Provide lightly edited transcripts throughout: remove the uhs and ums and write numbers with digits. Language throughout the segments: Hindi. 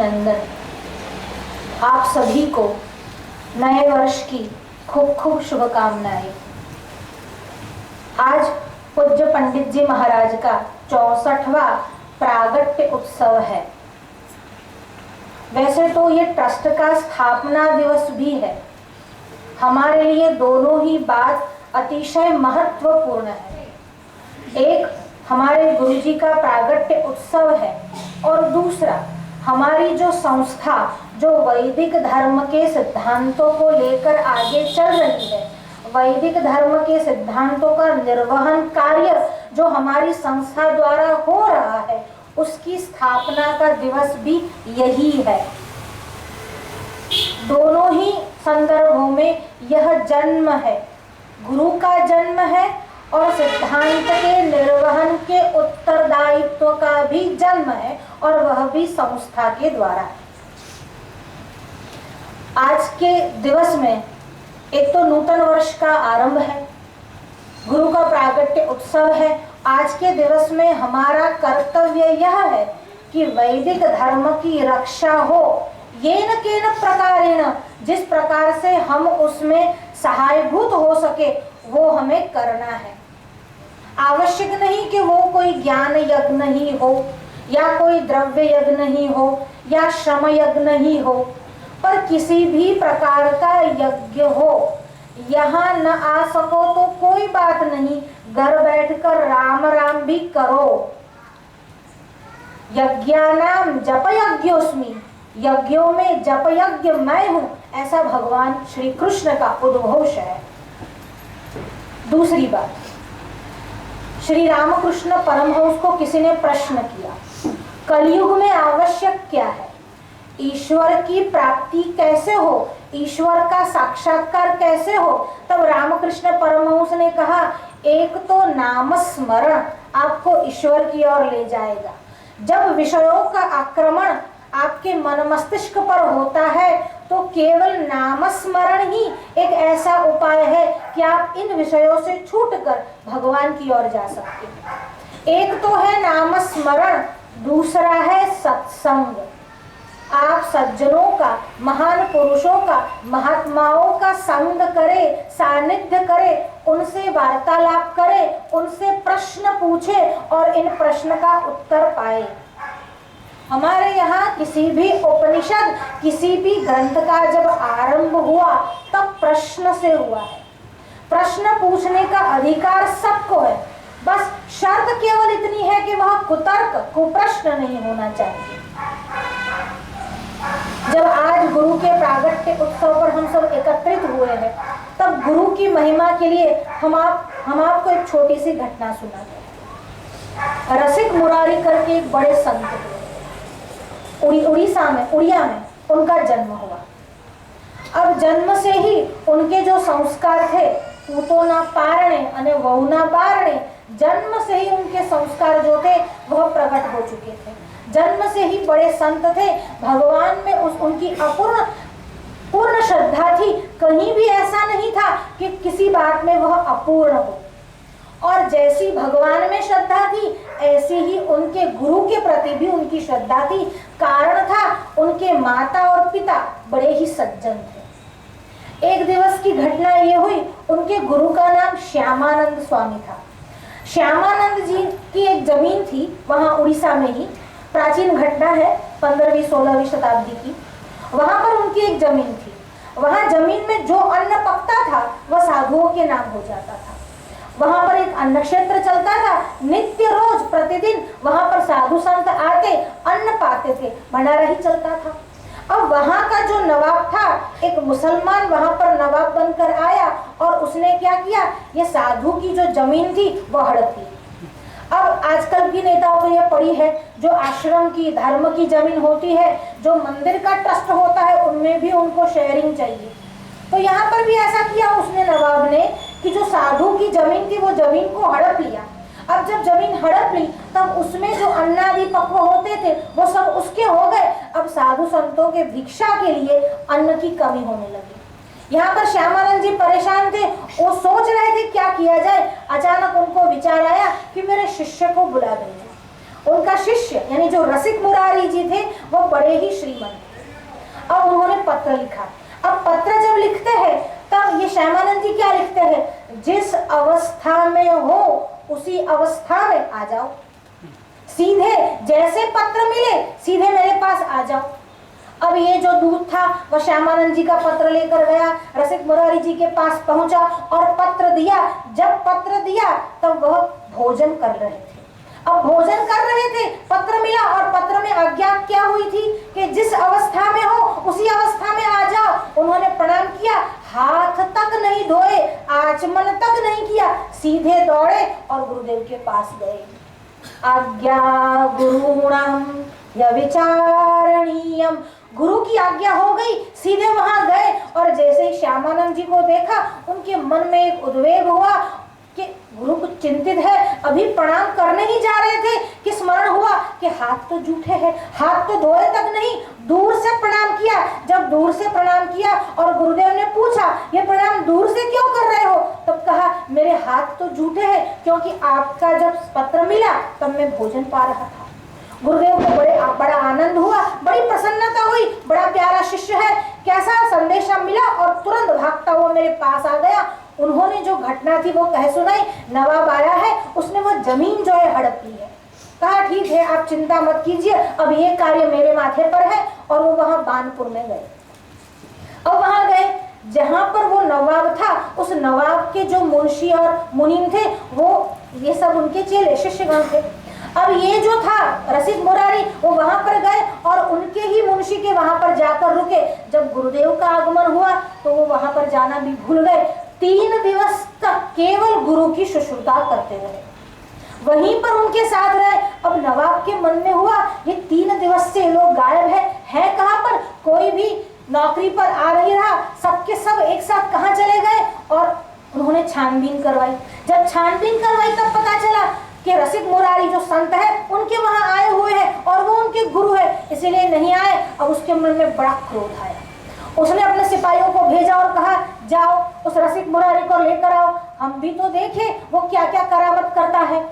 अभिनंदन। आप सभी को नए वर्ष की खूब खूब शुभकामनाएं। आज पूज्य पंडित जी महाराज का 64वां प्रागट्य उत्सव है। वैसे तो ये ट्रस्ट का स्थापना दिवस भी है। हमारे लिए दोनों ही बात अतिशय महत्वपूर्ण है। एक हमारे गुरु जी का प्रागट्य उत्सव है और दूसरा हमारी जो संस्था जो वैदिक धर्म के सिद्धांतों को लेकर आगे चल रही है, वैदिक धर्म के सिद्धांतों का निर्वहन कार्य जो हमारी संस्था द्वारा हो रहा है, उसकी स्थापना का दिवस भी यही है। दोनों ही संदर्भों में यह जन्म है, गुरु का जन्म है और सिद्धांत के निर्वहन के उत्तरदायित्व का भी जन्म है, और वह भी संस्था के द्वारा। आज के दिवस में एक तो नूतन वर्ष का आरंभ है, गुरु का प्रागट्य उत्सव है। आज के दिवस में हमारा कर्तव्य यह है कि वैदिक धर्म की रक्षा हो, येन केन प्रकारेण, जिस प्रकार से हम उसमें सहायभूत हो सके वो हमें करना है। आवश्यक नहीं कि वो कोई ज्ञान यज्ञ नहीं हो, या कोई द्रव्य यज्ञ नहीं हो, या श्रम यज्ञ नहीं हो, पर किसी भी प्रकार का यज्ञ हो। यहाँ न आ सको तो कोई बात नहीं, घर बैठकर राम राम भी करो। यज्ञानाम जप यज्ञोस्मि, यज्ञों में जप यज्ञ मैं हूं, ऐसा भगवान श्री कृष्ण का उद्घोष है। दूसरी बात, श्री रामकृष्ण परमहंस को किसी ने प्रश्न किया, कलयुग में आवश्यक क्या है, ईश्वर की प्राप्ति कैसे हो, ईश्वर का साक्षात्कार कैसे हो। तब रामकृष्ण परमहंस ने कहा, एक तो नाम स्मरण आपको ईश्वर की ओर ले जाएगा। जब विषयों का आक्रमण आपके मन मस्तिष्क पर होता है तो केवल नाम स्मरण ही एक ऐसा उपाय है कि आप इन विषयों से छूटकर भगवान की ओर जा सकते हैं। एक तो है नाम स्मरण, दूसरा है सत्संग। आप सज्जनों का, महान पुरुषों का, महात्माओं का संग करें, सानिध्य करें, उनसे वार्तालाप करें, उनसे प्रश्न पूछें और इन प्रश्न का उत्तर पाए। हमारे यहाँ किसी भी उपनिषद, किसी भी ग्रंथ का जब आरंभ हुआ तब प्रश्न से हुआ है। प्रश्न पूछने का अधिकार सबको है, बस शर्त केवल इतनी है कि वह कुतर्क, कुप्रश्न नहीं होना चाहिए। जब आज गुरु के प्रागट्य उत्सव पर हम सब एकत्रित हुए हैं, तब गुरु की महिमा के लिए हम आपको एक छोटी सी घटना सुनाते हैं। रसिक मुरारी करके एक बड़े संत थे, उड़िया में उनका जन्म हुआ। अब जन्म से ही उनके जो संस्कार थे, पूतो ना पारणे अने वहु ना बारणे, जन्म से ही उनके संस्कार जो थे वह प्रकट हो चुके थे। जन्म से ही बड़े संत थे, भगवान में उनकी पूर्ण श्रद्धा थी। कहीं भी ऐसा नहीं था कि किसी बात में वह अपूर्ण हो। और जैसी भगवान में श्रद्धा थी, ऐसी ही उनके गुरु के प्रति भी उनकी श्रद्धा थी। कारण था उनके माता और पिता बड़े ही सज्जन थे। एक दिवस की घटना ये हुई, उनके गुरु का नाम श्यामानंद स्वामी था। श्यामानंद जी की एक जमीन थी वहां उड़ीसा में ही, प्राचीन घटना है 15वीं-16वीं शताब्दी की। वहां पर उनकी एक जमीन थी। वहां जमीन में जो अन्न पकता था वह साधुओं के नाम हो जाता था। वहां पर एक अन्न क्षेत्र चलता था, नित्य रोज प्रतिदिन वहां पर साधु संत आते, अन्न पाते थे, भंडारा ही चलता था। अब वहां का जो नवाब था, एक मुसलमान वहां पर नवाब बनकर आया और उसने क्या किया, ये साधु की जो जमीन थी वह हड़प ली। अब आजकल की नेताओं को यह पड़ी है, जो आश्रम की, धर्म की जमीन होती है, जो मंदिर का ट्रस्ट होता है, उनमें भी उनको शेयरिंग चाहिए। तो यहाँ पर भी ऐसा किया उसने, नवाब ने, कि जो साधु की जमीन थी वो जमीन को हड़प लिया। अब जब जमीन हड़प ली तब उसमें जो अन्नादि पक्व होते थे वो सब उसके हो गए। अब साधु संतों के भिक्षा के लिए अन्न की कमी होने लगी। यहाँ पर श्यामानंद जी परेशान थे, वो सोच रहे थे क्या किया जाए। अचानक उनको विचार आया कि मेरे शिष्य को बुला दें। उनका शिष्य यानी जो रसिक मुरारी जी थे वो बड़े ही श्रीमंत थे। अब उन्होंने पत्र लिखा। अब पत्र जब लिखते हैं तब ये श्यामानंद जी क्या लिखते हैं, जिस अवस्था में हो उसी अवस्था में आ जाओ, सीधे जैसे पत्र मिले सीधे मेरे पास आ जाओ। अब ये जो दूत था वह श्यामानंद जी का पत्र लेकर गया, रसिक मुरारी जी के पास पहुंचा और पत्र दिया। जब पत्र दिया तब वह भोजन कर रहे थे। अब भोजन कर रहे थे, पत्र मिला और पत्र में आज्ञा क्या हुई थी कि जिस अवस्था में हो उसी अवस्था में आ जाओ। उन्होंने प्रणाम किया, हाथ तक नहीं धोए, आचमन तक नहीं किया, सीधे दौड़े और गुरुदेव के पास गए। आज्ञा गुरुणाम यविचारणीयम, गुरु की आज्ञा हो गई, सीधे वहां गए और जैसे ही श्यामानंद जी को देखा उनके मन में एक उद्वेग हुआ कि गुरु कुछ चिंतित है। अभी प्रणाम करने ही जा रहे थे कि स्मरण हुआ कि हाथ तो जूठे हैं, हाथ तो धोए तक नहीं, दूर से प्रणाम किया। जब दूर से प्रणाम किया और गुरुदेव ने पूछा ये प्रणाम दूर से क्यों कर रहे हो, तब कहा मेरे हाथ तो जूठे हैं क्योंकि आपका जब पत्र मिला तब मैं भोजन पा रहा था। गुरुदेव को बड़ा आनंद हुआ, बड़ी प्रसन्नता हुई, बड़ा प्यारा शिष्य है, कैसा संदेशा मिला और तुरंत भागता हुआ मेरे पास आ गया। उन्होंने जो घटना थी वो कह सुनाई। नवाब आया है, उसने वो जमीन जो है हड़प ली है। कहा ठीक है आप चिंता मत कीजिए, अब ये कार्य मेरे माथे पर है। और वो वहां बानपुर में गए। अब वहां गए जहां पर वो नवाब था, उस नवाब के जो मुंशी और मुनीम थे वो ये सब उनके चेले शिष्यगण थे। अब ये जो था रसिक मुरारी वो वहां पर गए और उनके ही मुंशी के वहां पर जाकर रुके। जब गुरुदेव का आगमन हुआ तो वो वहां पर जाना भी भूल गए। 3 दिवस तक केवल गुरु की शुश्रूषा करते रहे, वहीं पर उनके साथ रहे। अब नवाब के मन में हुआ ये 3 दिवस से लोग गायब है कहाँ पर, कोई भी नौकरी पर आ नहीं रहा, सबके सब एक साथ कहाँ चले गए। और उन्होंने छानबीन करवाई। जब छानबीन करवाई तब पता चला कि रसिक मुरारी जो संत है उनके वहां आए हुए हैं और वो उनके गुरु है, इसीलिए नहीं आए। अब उसके मन में बड़ा क्रोध आया। उसने अपने सिपाहियों को भेजा और कहा जाओ उस रसिक मुरारी को लेकर आओ, हम भी तो देखें वो क्या क्या करामत करता है।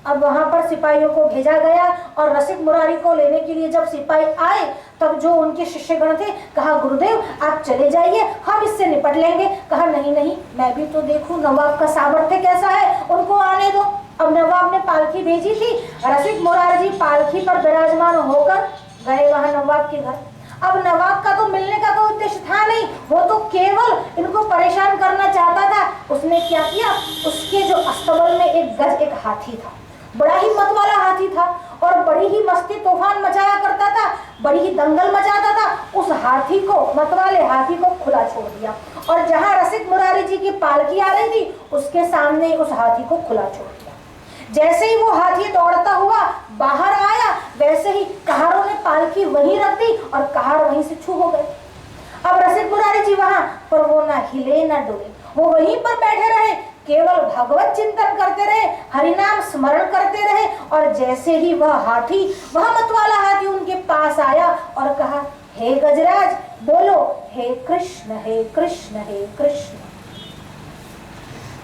अब वहां पर सिपाहियों को भेजा गया और रसिक मुरारी को लेने के लिए जब सिपाही आए तब जो उनके शिष्यगण थे कहा गुरुदेव आप चले जाइए, हम इससे निपट लेंगे। कहा नहीं नहीं, मैं भी तो देखूं नवाब का सामर्थ्य कैसा है, उनको आने दो। अब नवाब ने पालकी भेजी थी, रसिक मुरारी जी पालकी पर विराजमान होकर गए वहां नवाब के घर। अब नवाब का तो मिलने का कोई उद्देश्य था नहीं, वो तो केवल इनको परेशान करना चाहता था। उसने क्या किया, उसके जो अस्तबल में एक हाथी था, बड़ा ही मत वाला हाथी था और बड़ी ही मस्ती तूफान मचाया करता था, बड़ी ही दंगल मचाता था। उस हाथी को, मत वाले हाथी को खुला छोड़ दिया और जहां रसिक मुरारी जी की पालकी आ रही थी उसके सामने उस हाथी को खुला छोड़ दिया। जैसे ही वो हाथी दौड़ता हुआ बाहर आया वैसे ही कहारों ने पालकी वहीं रख दी और कहार वहीं से छू हो गए। अब रसिक मुरारी जी वहां पर वो ना हिले ना डोले, वो वहीं पर बैठे रहे, केवल भगवत चिंतन करते रहे, हरिनाम स्मरण करते रहे। और जैसे ही वह मतवाला हाथी उनके पास आया और कहा हे गजराज बोलो हे कृष्ण हे कृष्ण हे कृष्ण।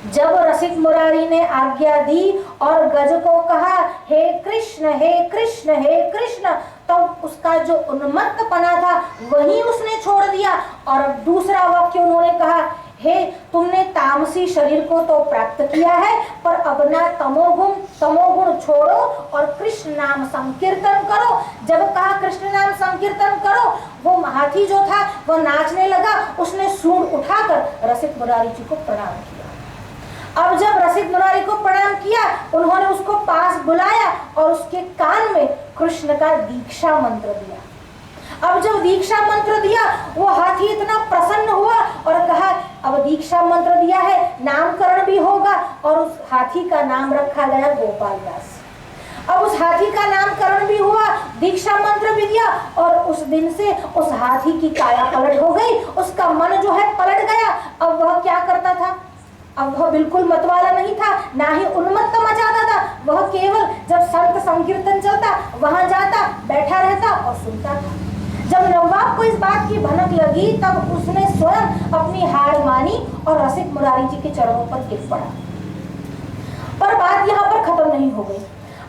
जब रसिक मुरारी ने आज्ञा दी और गज को कहा हे कृष्ण हे कृष्ण हे कृष्ण, तब उसका जो उन्मत्तपना था वही उसने छोड़ दिया। और दूसरा वाक्य उन्होंने कहा हे तुमने तामसी शरीर को तो प्राप्त किया है पर अपना तमोगुण छोड़ो और कृष्ण नाम संकीर्तन करो। जब कहा कृष्ण नाम संकीर्तन करो, वो हाथी जो था वो नाचने लगा, उसने सूंड उठाकर रसिक मुरारी जी को प्रणाम किया। अब जब रसिक मुरारी को प्रणाम किया उन्होंने उसको पास बुलाया और उसके कान में कृष्ण का दीक्षा मंत्र दिया। अब जब दीक्षा मंत्र दिया वो हाथी इतना प्रसन्न हुआ और कहा अब दीक्षा मंत्र दिया है, नामकरण भी होगा। और उस हाथी का नाम रखा गया गोपाल दास। अब उस हाथी का नामकरण भी हुआ, दीक्षा मंत्र भी दिया और उस दिन से उस हाथी की काया पलट हो गई, उसका मन जो है पलट गया। अब वह क्या करता था, अब वह बिल्कुल मतवाला नहीं था, ना ही उन्मत्त मचाता था। वह केवल जब संत संकीर्तन चलता वहां जाता, बैठा रहता और सुनता था। जब नवाब को इस बात की भनक लगी तब उसने स्वयं अपनी हार मानी और रसिक मुरारी जी के चरणों पर गिर पड़ा। पर बात यहाँ पर खत्म नहीं हो गई।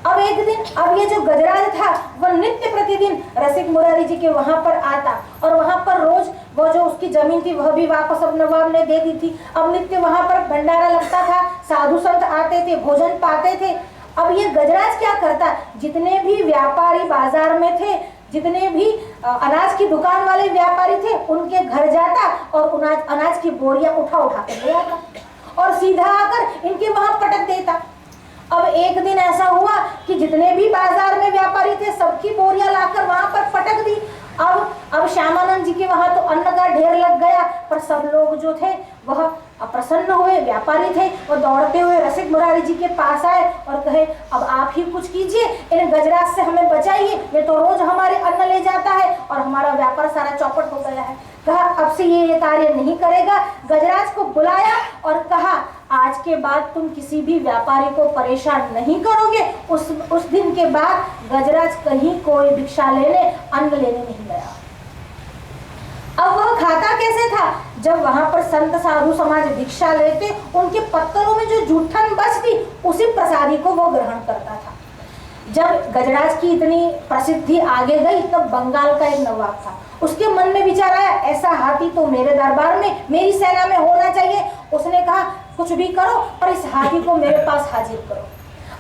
अब एक दिन, अब ये जो गजराज था वह नित्य प्रतिदिन रसिक मुरारी जी के वहां पर आता और वहां पर रोज वो जो उसकी जमीन थी वह भी वापस अब नवाब ने दे दी थी। अब नित्य वहां पर भंडारा लगता था, साधु संत आते थे, भोजन पाते थे। अब ये गजराज क्या करता, जितने भी व्यापारी बाजार में थे, जितने भी अनाज की दुकान वाले व्यापारी थे, उनके घर जाता और अनाज की बोरियां उठा उठा कर ले आता और सीधा आकर इनके वहां पटक देता। अब एक दिन ऐसा हुआ कि जितने भी बाजार में व्यापारी थे सबकी बोरियां लाकर वहां पर पटक दी। अब श्यामानंद जी के वहां तो अन्न का ढेर लग गया, पर सब लोग जो थे वह अप्रसन्न हुए, व्यापारी थे, वो दौड़ते हुए रसिक मुरारी जी के पास आए और कहे अब आप ही कुछ कीजिए, इन गजराज से हमें बचाइए, ये तो रोज हमारे अन्न ले जाता है और हमारा व्यापार सारा चौपट हो गया है। कहा अब से ये कार्य नहीं करेगा। गजराज को बुलाया और कहा आज के बाद तुम किसी भी व्यापारी को परेशान नहीं करोगे। उस दिन के बाद गजराज कहीं कोई भिक्षा लेने, अन्न लेने नहीं गया। अब वह खाता कैसे था, जब वहां पर संत साधु समाज भिक्षा लेते, उनके पत्तलों में जो जूठन बचती उसी प्रसादी को वो ग्रहण करता था। जब गजराज की इतनी प्रसिद्धि आगे गई तब बंगाल का एक नवाब था, उसके मन में विचार आया ऐसा हाथी तो मेरे दरबार में, मेरी सेना में होना चाहिए। उसने कहा कुछ भी करो पर इस हाथी को मेरे पास हाजिर करो।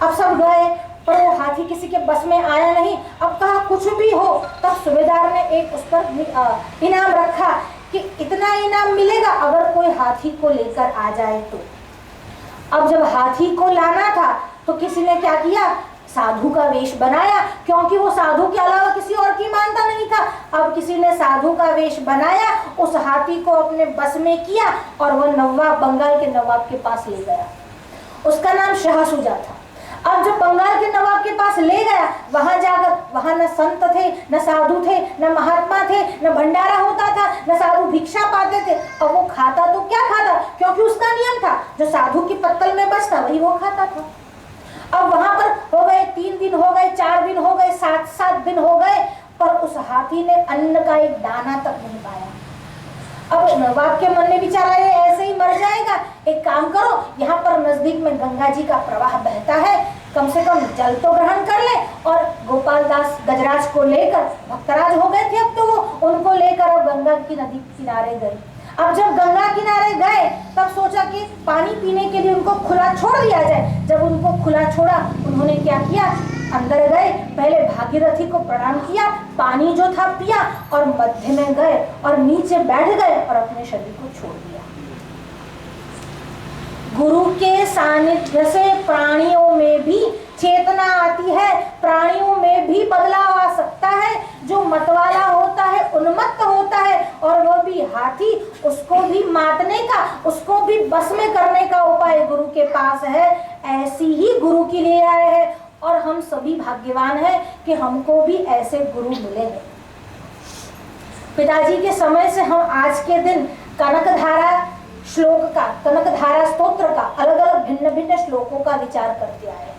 अब सब गए पर वो हाथी किसी के बस में आया नहीं। अब कहा कुछ भी हो। तब सूबेदार ने एक उस पर इनाम रखा कि इतना इनाम मिलेगा अगर कोई हाथी को लेकर आ जाए तो। अब जब हाथी को लाना था तो किसी ने क्या किया, साधु का वेश बनाया, क्योंकि वो साधु के अलावा किसी और की मानता नहीं था। अब किसी ने साधु का वेश बनाया, उस हाथी को अपने बस में किया और वह नवाब, बंगाल के नवाब के पास ले गया। उसका नाम शाह सुजा था। अब जब बंगाल के नवाब के पास ले गया, वहां जाकर वहां न संत थे, न साधु थे, न महात्मा थे, न भंडारा होता था, न साधु भिक्षा पाते थे। अब वो खाता तो क्या खाता, क्योंकि उसका नियम था जो साधु की पत्तल में बचता वही वो खाता था। अब वहां पर हो गए 3 दिन हो गए, 4 दिन हो गए, 7 दिन हो गए, पर उस हाथी ने अन्न का एक दाना तक नहीं पाया। अब नवाब के मन में विचार आया ऐसे ही मर जाएगा, एक काम करो, यहाँ पर नजदीक में गंगा जी का प्रवाह बहता है, कम से कम जल तो ग्रहण कर ले। और गोपाल दास गजराज को लेकर, भक्तराज हो गए थे अब तो वो, उनको लेकर अब गंगा की नदी किनारे गए। अब जब गंगा किनारे गए तब सोचा कि पानी पीने के लिए उनको खुला छोड़ दिया जाए। जब उनको खुला छोड़ा, उन्होंने क्या किया, अंदर गए, पहले भागीरथी को प्रणाम किया, पानी जो था पिया और मध्य में गए और नीचे बैठ गए और अपने शरीर को छोड़ दिया। गुरु के सानिध्य से प्राणियों में भी चेतना आती है, प्राणियों में भी बदलाव आ सकता है। जो मतवाला होता है, उन्मत्त होता है, और वह भी हाथी, उसको भी मातने का, उसको भी बस में करने का उपाय गुरु के पास है। ऐसी ही गुरु की लीला है और हम सभी भाग्यवान हैं कि हमको भी ऐसे गुरु मिले हैं। पिताजी के समय से हम आज के दिन कनकधारा श्लोक का, कनकधारा स्तोत्र का, अलग अलग भिन्न भिन्न श्लोकों का विचार करते आए।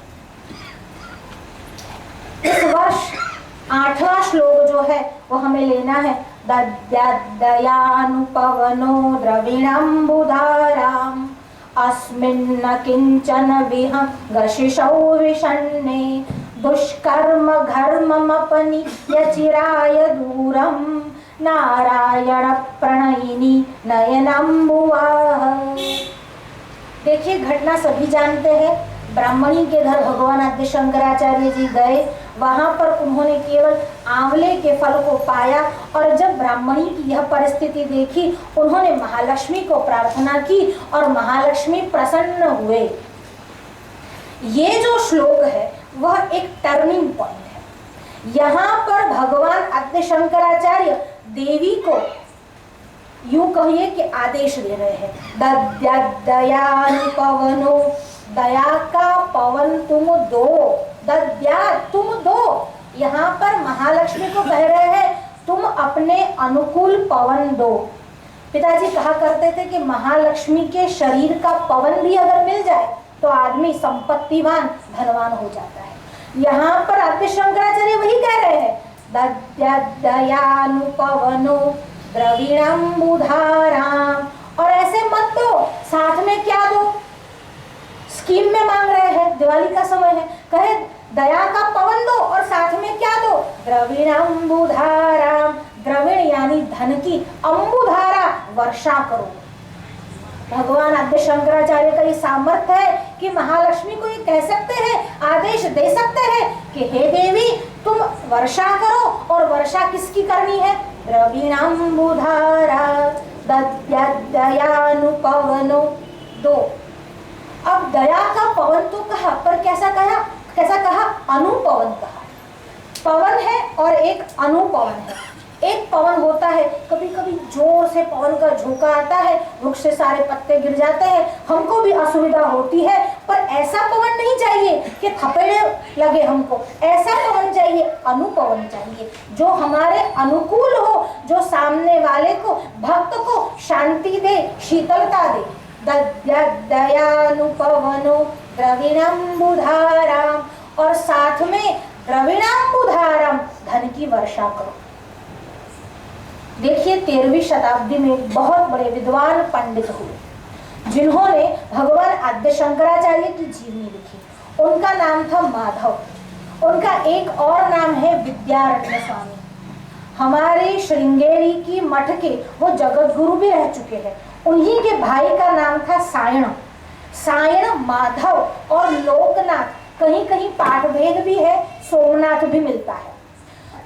इस वर्ष 8वां श्लोक जो है वो हमें लेना है। दयानुपवनो द्रविणम्बुधाराम् अस्मिन्न किंचन विहंगशिशौ विषण्णे दुष्कर्म घर्ममपनि यचिराय दूरम् नारायण प्रणयिनी नयनम्बुवाह। देखिए, घटना सभी जानते हैं। ब्राह्मणी के घर भगवान आद्य शंकराचार्य जी गए, वहां पर उन्होंने केवल आंवले के फल को पाया और जब ब्राह्मणी की यह परिस्थिति देखी, उन्होंने महालक्ष्मी को प्रार्थना की और महालक्ष्मी प्रसन्न हुए। ये जो श्लोक है वह एक टर्निंग पॉइंट है। यहाँ पर भगवान आद्य शंकराचार्य देवी को यूं कहिए कि आदेश दे रहे हैं, दयानुपवनो, दया का पवन तुम दो, दया तुम दो। यहाँ पर महालक्ष्मी को कह रहे हैं तुम अपने अनुकूल पवन दो। पिताजी कहा करते थे कि महालक्ष्मी के शरीर का पवन भी अगर मिल जाए तो आदमी संपत्तिवान, धनवान हो जाता है। यहाँ पर आद्य शंकराचार्य वही कह रहे हैं, दयानुपवनो द्रविणम्बुधाराम्। और ऐसे मत दो, साथ में क्या दो, स्कीम में मांग रहे हैं, दिवाली का समय है, कहे दया का पवन दो और साथ में क्या दो, द्रविणंबुधाराम, द्रविण यानी धन की, अंबुधारा वर्षा करो। भगवान आद्य शंकराचार्य का ये सामर्थ्य है कि महालक्ष्मी को ये कह सकते हैं, आदेश दे सकते हैं कि हे देवी तुम वर्षा करो। और वर्षा किसकी करनी है, द्रविणंबुधारा दयानुपवनो दो। अब दया का पवन तो कहा, पर कैसा कहा, अनुपवन कहा। पवन है और एक अनुपवन है। एक पवन होता है, कभी कभी जोर से पवन का झोंका आता है, वृक्ष से सारे पत्ते गिर जाते हैं, हमको भी असुविधा होती है, पर ऐसा पवन नहीं चाहिए कि थपेड़े लगे हमको। ऐसा पवन चाहिए, अनुपवन चाहिए, जो हमारे अनुकूल हो, जो सामने वाले को, भक्त को शांति दे, शीतलता दे। दयानुपवनो द्रविणंबुधाराम, और साथ में द्रविणंबुधाराम, धन की वर्षा करो। देखिए 13वीं शताब्दी में बहुत बड़े विद्वान पंडित हुए जिन्होंने भगवान आद्य शंकराचार्य की जीवनी लिखी। उनका नाम था माधव। उनका एक और नाम है विद्यारण्य स्वामी। हमारे श्रृंगेरी की मठ के वो जगत गुरु भी रह चुके हैं। उन्हीं के भाई का नाम था सायण। सायण, माधव और लोकनाथ, कहीं कहीं पाठ भेद भी है, सोमनाथ भी मिलता है।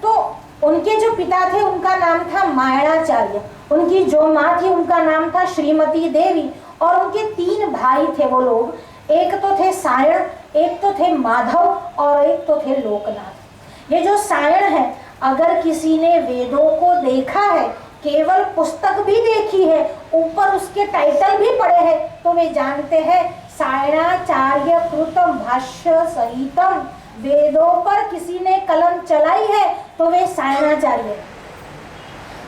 तो उनके जो पिता थे उनका नाम था मायणाचार्य, उनकी जो माँ थी उनका नाम था श्रीमती देवी, और उनके 3 भाई थे वो लोग। एक तो थे सायण, एक तो थे माधव और एक तो थे लोकनाथ। ये जो सायण है, अगर किसी ने वेदों को देखा है, केवल पुस्तक भी देखी है, ऊपर उसके टाइटल भी पढ़े हैं, तो वे जानते हैं सायणाचार्य कृतम भाष्य सहितम। वेदों पर किसी ने कलम चलाई है तो वे सायणाचार्य।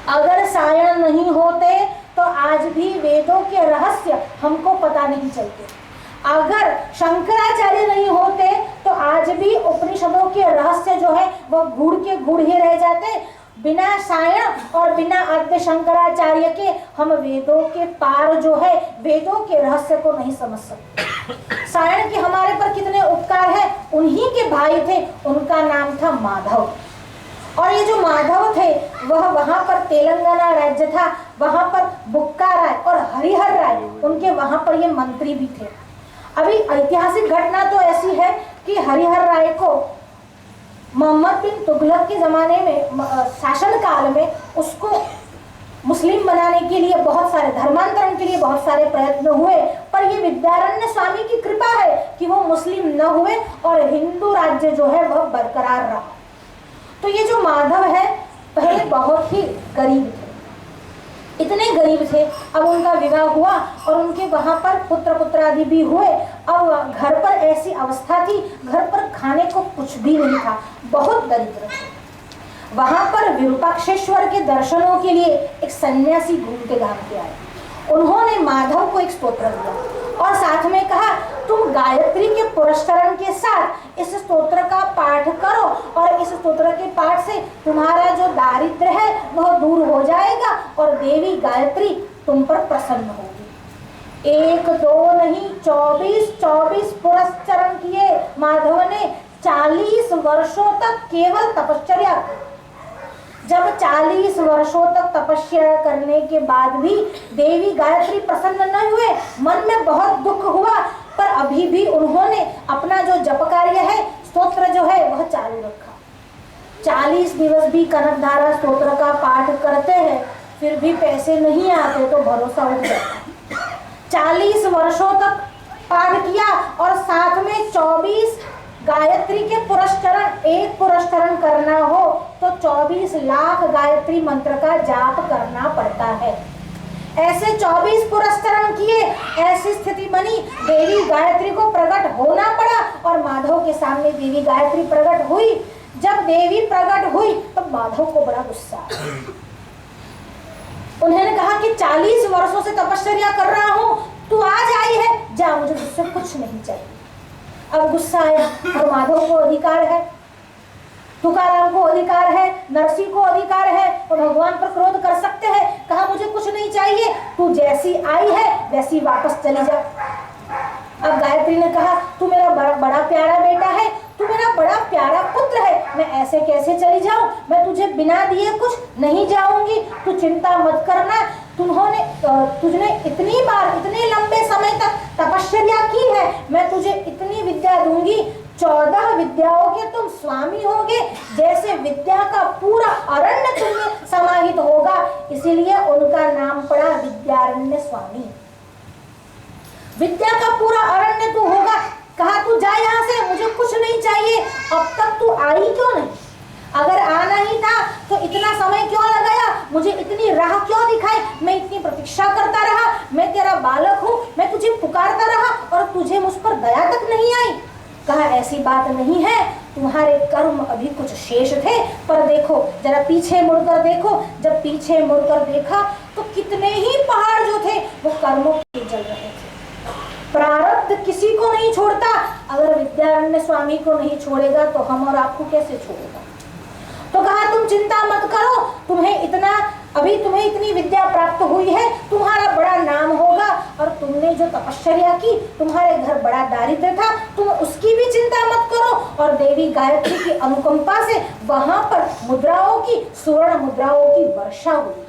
अगर सायण नहीं होते तो आज भी वेदों के रहस्य हमको पता नहीं चलते। अगर शंकराचार्य नहीं होते तो आज भी उपनिषदों के रहस्य जो है वो गूढ़ के गूढ़ ही रह जाते। बिना सायण और बिना आद्य शंकराचार्य के हम वेदों के पार जो है, वेदों के रहस्य को नहीं समझ सकते। सायण के हमारे पर कितने उपकार है। उन्हीं के भाई थे, उनका नाम था माधव। और ये जो माधव थे वह वहां पर तेलंगाना राज्य था, वहां पर बुक्का राय और हरिहर राय उनके वहां पर ये मंत्री भी थे। अभी ऐतिहासिक घटना तो ऐसी है कि हरिहर राय को मोहम्मद बिन तुगलक के जमाने में, शासन काल में, उसको मुस्लिम बनाने के लिए बहुत सारे, धर्मांतरण के लिए बहुत सारे प्रयत्न हुए, पर ये विद्यारण्य स्वामी की कृपा है कि वो मुस्लिम न हुए और हिंदू राज्य जो है वह बरकरार रहा। तो ये जो माधव है पहले बहुत ही गरीब थे, इतने गरीब थे। अब उनका विवाह हुआ और उनके वहां पर पुत्र पुत्रादि भी हुए। अब घर पर ऐसी अवस्था थी, घर पर खाने को कुछ भी नहीं था, बहुत दरिद्र थे। वहां पर विरूपाक्षेश्वर के दर्शनों के लिए एक सन्यासी घूमते घामते आए। उन्होंने माधव को एक स्तोत्र दिया और साथ में कहा, तुम गायत्री के पुरस्करण के साथ इस स्तोत्र का पाठ करो और इस स्तोत्र के पाठ से तुम्हारा जो दारिद्र्य है वह दूर हो जाएगा और देवी गायत्री तुम पर प्रसन्न होगी। 1 2 नहीं 24 पुरस्करण किए माधव ने। 40 वर्षों तक केवल तपश्चर्या। जब 40 वर्षों तक तपस्या करने के बाद भी देवी गायत्री प्रसन्न न हुए, मन में बहुत दुख हुआ, पर अभी भी उन्होंने अपना जो जप कार्य है, स्तोत्र जो है वह चालू रखा। 40 दिवस भी कनकधारा स्तोत्र का पाठ करते हैं, फिर भी पैसे नहीं आते तो भरोसा उठ जाता। 40 वर्षों तक पाठ किया और साथ में 24 गायत्री के पुरस्करण, एक पुरस्करण करना हो तो 24 लाख गायत्री मंत्र का जाप करना पड़ता है। ऐसे 24 पुरस्करण किए, ऐसी स्थिति बनी, देवी गायत्री को प्रकट होना पड़ा और माधव के सामने देवी गायत्री प्रकट हुई। जब देवी प्रकट हुई तब माधव को बड़ा गुस्सा आया। उन्होंने कहा कि 40 वर्षों से तपस्या कर रहा हूं, तू आज आई है, जा, मुझे तुझसे कुछ नहीं चाहिए। अब गुस्सा आया और माधव को अधिकार है, तुकाराम को अधिकार है, नरसिंह को अधिकार है और भगवान पर क्रोध कर सकते हैं। कहा मुझे कुछ नहीं चाहिए, तू जैसी आई है वैसी वापस चली जा। अब गायत्री ने कहा, तू मेरा बड़ा प्यारा बेटा है, तू मेरा बड़ा प्यारा पुत्र है, मैं ऐसे कैसे चली जाऊं, मैं तुझे बिना दिए कुछ नहीं जाऊंगी, तू चिंता मत करना। तुझने इतनी बार इतने लंबे समय तक तपस्या की है, मैं तुझे इतनी विद्या दूंगी, 14 विद्याओं के तुम स्वामी होगे, जैसे विद्या का पूरा अरण्य तुम्हें समाहित होगा, इसीलिए उनका नाम पड़ा विद्यारण्य स्वामी। विद्या का पूरा अरण्य तू होगा। कहा तू जा यहाँ से, मुझे कुछ नहीं चाहिए। अब तक तू आई क्यों नहीं? अगर आना ही था तो इतना समय क्यों लगाया, मुझे इतनी राह क्यों दिखाई, मैं इतनी प्रतीक्षा करता रहा, मैं तेरा बालक हूँ, मैं तुझे पुकारता रहा और तुझे मुझ पर दया तक नहीं आई। कहा ऐसी बात नहीं है, तुम्हारे कर्म अभी कुछ शेष थे, पर देखो जरा पीछे मुड़कर देखो। जब पीछे मुड़कर देखा तो कितने ही पहाड़ जो थे वो कर्मों के जल रहे थे। प्रारब्ध किसी को नहीं छोड़ता, अगर विद्यारण्य स्वामी को नहीं छोड़ेगा तो हम और आपको कैसे छोड़ेगा। तो कहा तुम चिंता मत करो, तुम्हें इतनी विद्या प्राप्त हुई है, तुम्हारा बड़ा नाम होगा, और तुमने जो तपस्या की, तुम्हारे घर बड़ा दारिद्र्य था, तुम उसकी भी चिंता मत करो। और देवी गायत्री की अनुकंपा से वहां पर मुद्राओं की, स्वर्ण मुद्राओं की वर्षा हुई है।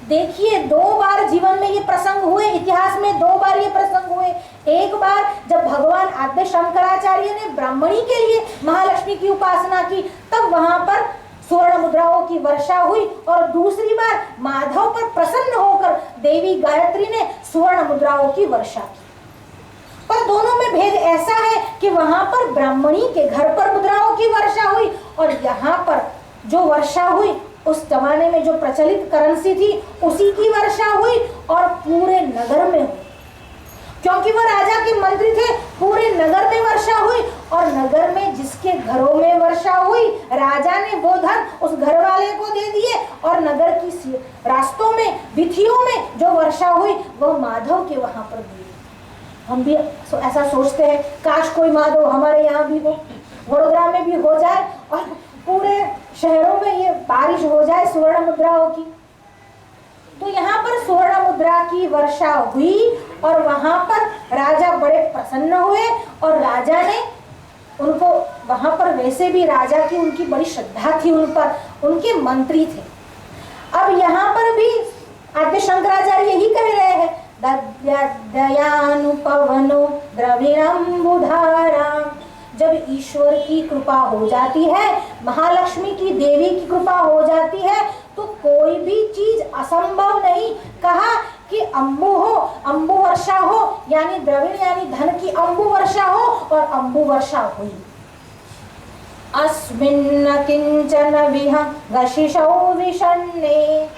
देखिए 2 बार जीवन में ये प्रसंग हुए, इतिहास में 2 बार ये प्रसंग हुए। एक बार जब भगवान आद्य शंकराचार्य ने ब्राह्मणी के लिए महालक्ष्मी की उपासना की, तब वहां पर स्वर्ण मुद्राओं की वर्षा हुई, और दूसरी बार माधव पर प्रसन्न होकर देवी गायत्री ने स्वर्ण मुद्राओं की वर्षा की। पर दोनों में भेद ऐसा है कि वहां पर ब्राह्मणी के घर पर मुद्राओं की वर्षा हुई, और यहाँ पर जो वर्षा हुई उस जमाने में जो प्रचलित करेंसी थी उसी की वर्षा हुई, और पूरे नगर में हुई, क्योंकि वह राजा के मंत्री थे। पूरे नगर में वर्षा हुई, और नगर में जिसके घरों में वर्षा हुई, राजा ने वो धन उस घर वाले को दे दिए, और नगर की रास्तों में, वीथियों में जो वर्षा हुई वो माधव के वहां पर दी। हम भी ऐसा सोचते हैं, काश कोई माधव हमारे यहाँ भी हो, वडोदरा में भी हो जाए, और पूरे शहरों में ये बारिश हो जाए स्वर्ण मुद्राओं की। तो यहाँ पर स्वर्ण मुद्रा की वर्षा हुई, और वहां पर राजा बड़े प्रसन्न हुए, और राजा ने उनको वहां पर, वैसे भी राजा की उनकी बड़ी श्रद्धा थी उन पर, उनके मंत्री थे। अब यहाँ पर भी आद्य शंकराचार्य यही कह रहे हैं, दयानुपवनो द्रविणंबुधारा। जब ईश्वर की कृपा हो जाती है, महालक्ष्मी की देवी की कृपा हो जाती है, तो कोई भी चीज असंभव नहीं। कहा कि अंबु हो, अंबु वर्षा हो, यानी द्रविण यानी धन की अंबु वर्षा हो, और अंबु वर्षा हुई। अस्मिन् किंचन विहंगशिशौ विषण्णे।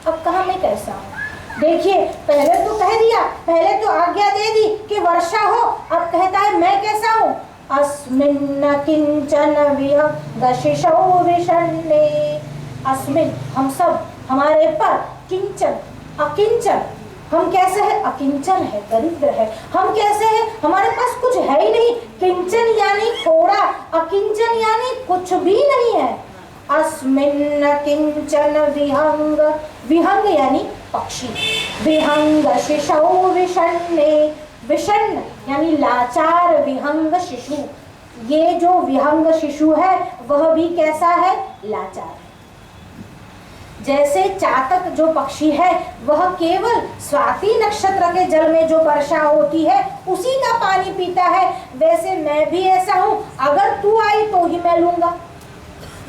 अब कहा मैं कैसा हूँ? देखिए पहले तो कह दिया, पहले तो आज्ञा दे दी कि वर्षा हो, अब कहता है मैं कैसा हूँ। अस्मिन् किंचन विहंगशिशौ विषण्णे। अस्मिन् हम सब, हमारे पर, किंचन अकिंचन, हम कैसे हैं? अकिंचन है, दरिद्र है। हम कैसे हैं? हमारे पास कुछ है ही नहीं। किंचन यानी थोड़ा, अकिंचन यानी कुछ भी नहीं है। अस्मिन् किंचन विहंग, विहंग यानी पक्षी, विहंग शिशौ विषण्णे। विषण्ण यानी लाचार विहंग शिशु। ये जो विहंग शिशु है वह भी कैसा है? लाचार है। जैसे चातक जो पक्षी है वह केवल स्वाति नक्षत्र के जल में जो वर्षा होती है उसी का पानी पीता है, वैसे मैं भी ऐसा हूँ। अगर तू आई तो ही मैं लूंगा,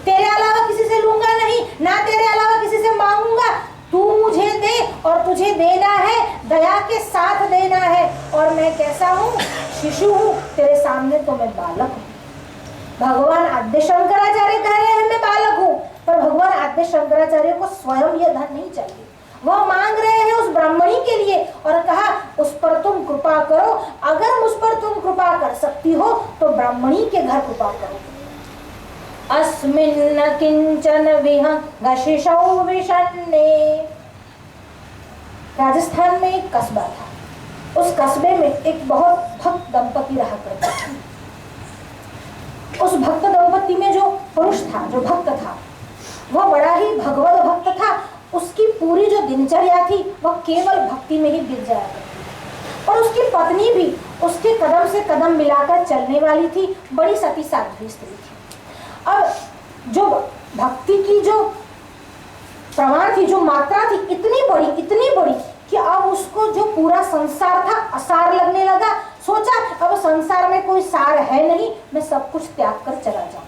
तेरे अलावा किसी से लूंगा नहीं, ना तेरे अलावा किसी से मांगूंगा। तू मुझे दे, और तुझे देना है, दया के साथ देना है। और मैं कैसा हूँ? शिशु हूँ, तेरे सामने तो मैं बालक हूँ। भगवान आद्य शंकराचार्य कह रहे हैं मैं बालक हूँ, पर भगवान आद्य शंकराचार्य को स्वयं यह धन नहीं चाहिए। वह मांग रहे हैं उस ब्राह्मणी के लिए, और कहा उस पर तुम कृपा करो। अगर मुझ पर तुम कृपा कर सकती हो तो ब्राह्मणी के घर कृपा करो। अस्मिन् किंचन विहंगशिशौ विषण्णे। राजस्थान में एक कस्बा था। उस कस्बे में एक बहुत भक्त दंपति रहा करते थे। उस भक्त दंपति में जो पुरुष था, जो भक्त था, वह बड़ा ही भगवत भक्त था। उसकी पूरी जो दिनचर्या थी वह केवल भक्ति में ही बीत जाया करती थी। और उसकी पत्नी भी उसके कदम से कदम मिलाकर चलने वाली थी, बड़ी सती साध्वी स्त्री थी। अब जो भक्ति की जो प्रमाण थी, जो मात्रा थी, इतनी बड़ी कि अब उसको जो पूरा संसार था असार लगने लगा। सोचा अब संसार में कोई सार है नहीं, मैं सब कुछ त्याग कर चला जाऊं।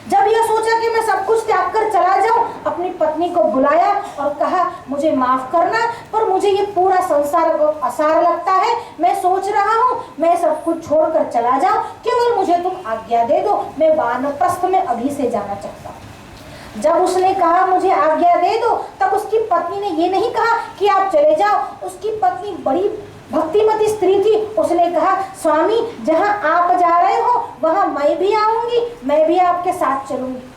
जब यह सोचा कि मैं सब कुछ त्याग कर चला जाऊं, अपनी पत्नी को बुलाया और कहा मुझे माफ करना, पर मुझे ये पूरा संसार असार लगता है। मैं सोच रहा हूँ मैं सब कुछ छोड़कर चला जाऊं, केवल मुझे तुम आज्ञा दे दो, मैं वानप्रस्थ में अभी से जाना चाहता हूँ। जब उसने कहा मुझे आज्ञा दे दो, तब उसकी पत्नी ने ये नहीं कहा कि आप चले जाओ। उसकी पत्नी बड़ी भक्तिमती स्त्री थी। उसने कहा स्वामी जहां आप जा रहे हो वहां मैं भी आऊंगी, मैं भी आपके साथ चलूंगी।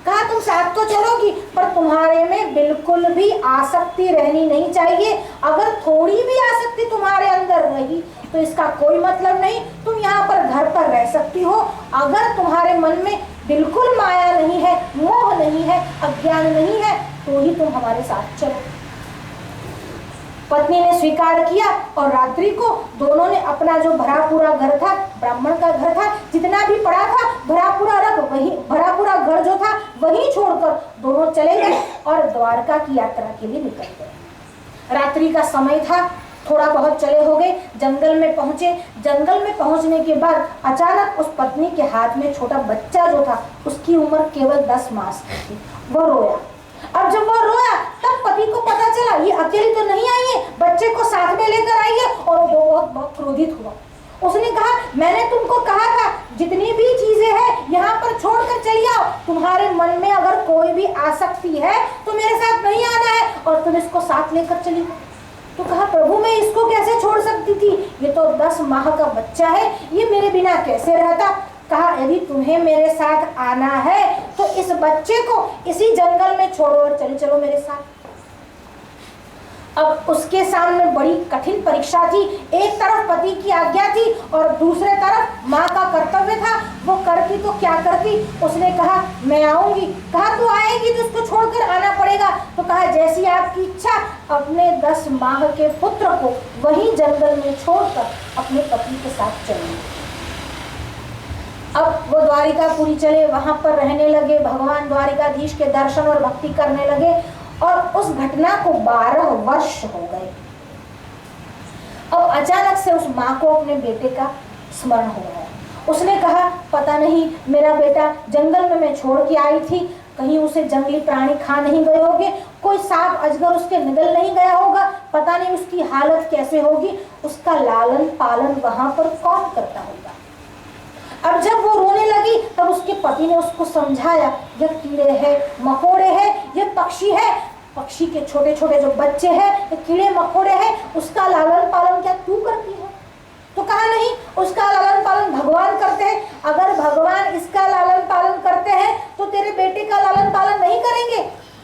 कहा तुम साथ तो चलोगी, पर तुम्हारे में बिल्कुल भी आसक्ति रहनी नहीं चाहिए। अगर थोड़ी भी आसक्ति तुम्हारे अंदर रही तो इसका कोई मतलब नहीं, तुम यहाँ पर घर पर रह सकती हो। अगर तुम्हारे मन में बिल्कुल माया नहीं है, मोह नहीं है, अज्ञान नहीं है, तो ही तुम हमारे साथ चलो। पत्नी ने स्वीकार किया और रात्रि को दोनों ने अपना जो भरा पूरा घर था, ब्राह्मण का घर था, जितना भी पड़ा था भरा पूरा घर जो था वही छोड़कर दोनों चले गए और द्वारका की यात्रा के लिए निकल गए। रात्रि का समय था, थोड़ा बहुत चले हो गए, जंगल में पहुंचे। जंगल में पहुंचने के बाद अचानक उस पत्नी के हाथ में छोटा बच्चा जो था, उसकी उम्र केवल 10 मास की थी, वो रोया। अब जब वो रोया तब पति को पता चला ये अकेली तो नहीं आई है, बच्चे को साथ में लेकर आई है, और वो बहुत क्रोधित हुआ। उसने कहा मैंने तुमको कहा था जितनी भी चीजें हैं यहाँ पर छोड़कर चली आओ। तुम्हारे मन में अगर कोई भी आसक्ति है तो मेरे साथ नहीं आना है, और तुम इसको साथ लेकर चली। तो कहा प्रभु मैं इसको कैसे छोड़ सकती थी, ये तो 10 माह का बच्चा है, ये मेरे बिना कैसे रहता। कहा यदि तुम्हें मेरे साथ आना है तो इस बच्चे को इसी जंगल में छोड़ो और चलो मेरे साथ। अब उसके सामने बड़ी कठिन परीक्षा थी। एक तरफ पति की आज्ञा थी और दूसरे तरफ माँ का कर्तव्य था। वो करती तो क्या करती। उसने कहा मैं आऊंगी। कहा तू आएगी तो उसको छोड़कर आना पड़ेगा। तो कहा जैसी आपकी इच्छा। अपने 10 माह के पुत्र को वही जंगल में छोड़कर अपने पति के साथ चली। अब वो द्वारिकापुरी चले, वहां पर रहने लगे, भगवान द्वारिकाधीश के दर्शन और भक्ति करने लगे, और उस घटना को 12 वर्ष हो गए। अब अचानक से उस माँ को अपने बेटे का स्मरण हो गया। उसने कहा पता नहीं मेरा बेटा जंगल में मैं छोड़ के आई थी, कहीं उसे जंगली प्राणी खा नहीं गए होंगे, कोई सांप अजगर उसके निगल नहीं गया होगा, पता नहीं उसकी हालत कैसे होगी, उसका लालन पालन वहां पर कौन करता होगा। अब जब वो रोने लगी तब उसके पति ने उसको समझाया ये कीड़े हैं, मकोड़े हैं, ये पक्षी है, पक्षी के छोटे छोटे जो बच्चे हैं ये कीड़े मकोड़े हैं, उसका लालन पालन क्या तू करती है। तो कहा नहीं, उसका लालन पालन भगवान करते हैं। अगर भगवान इसका लालन पालन करते हैं तो तेरे बेटे का लालन पालन नहीं करेंगे।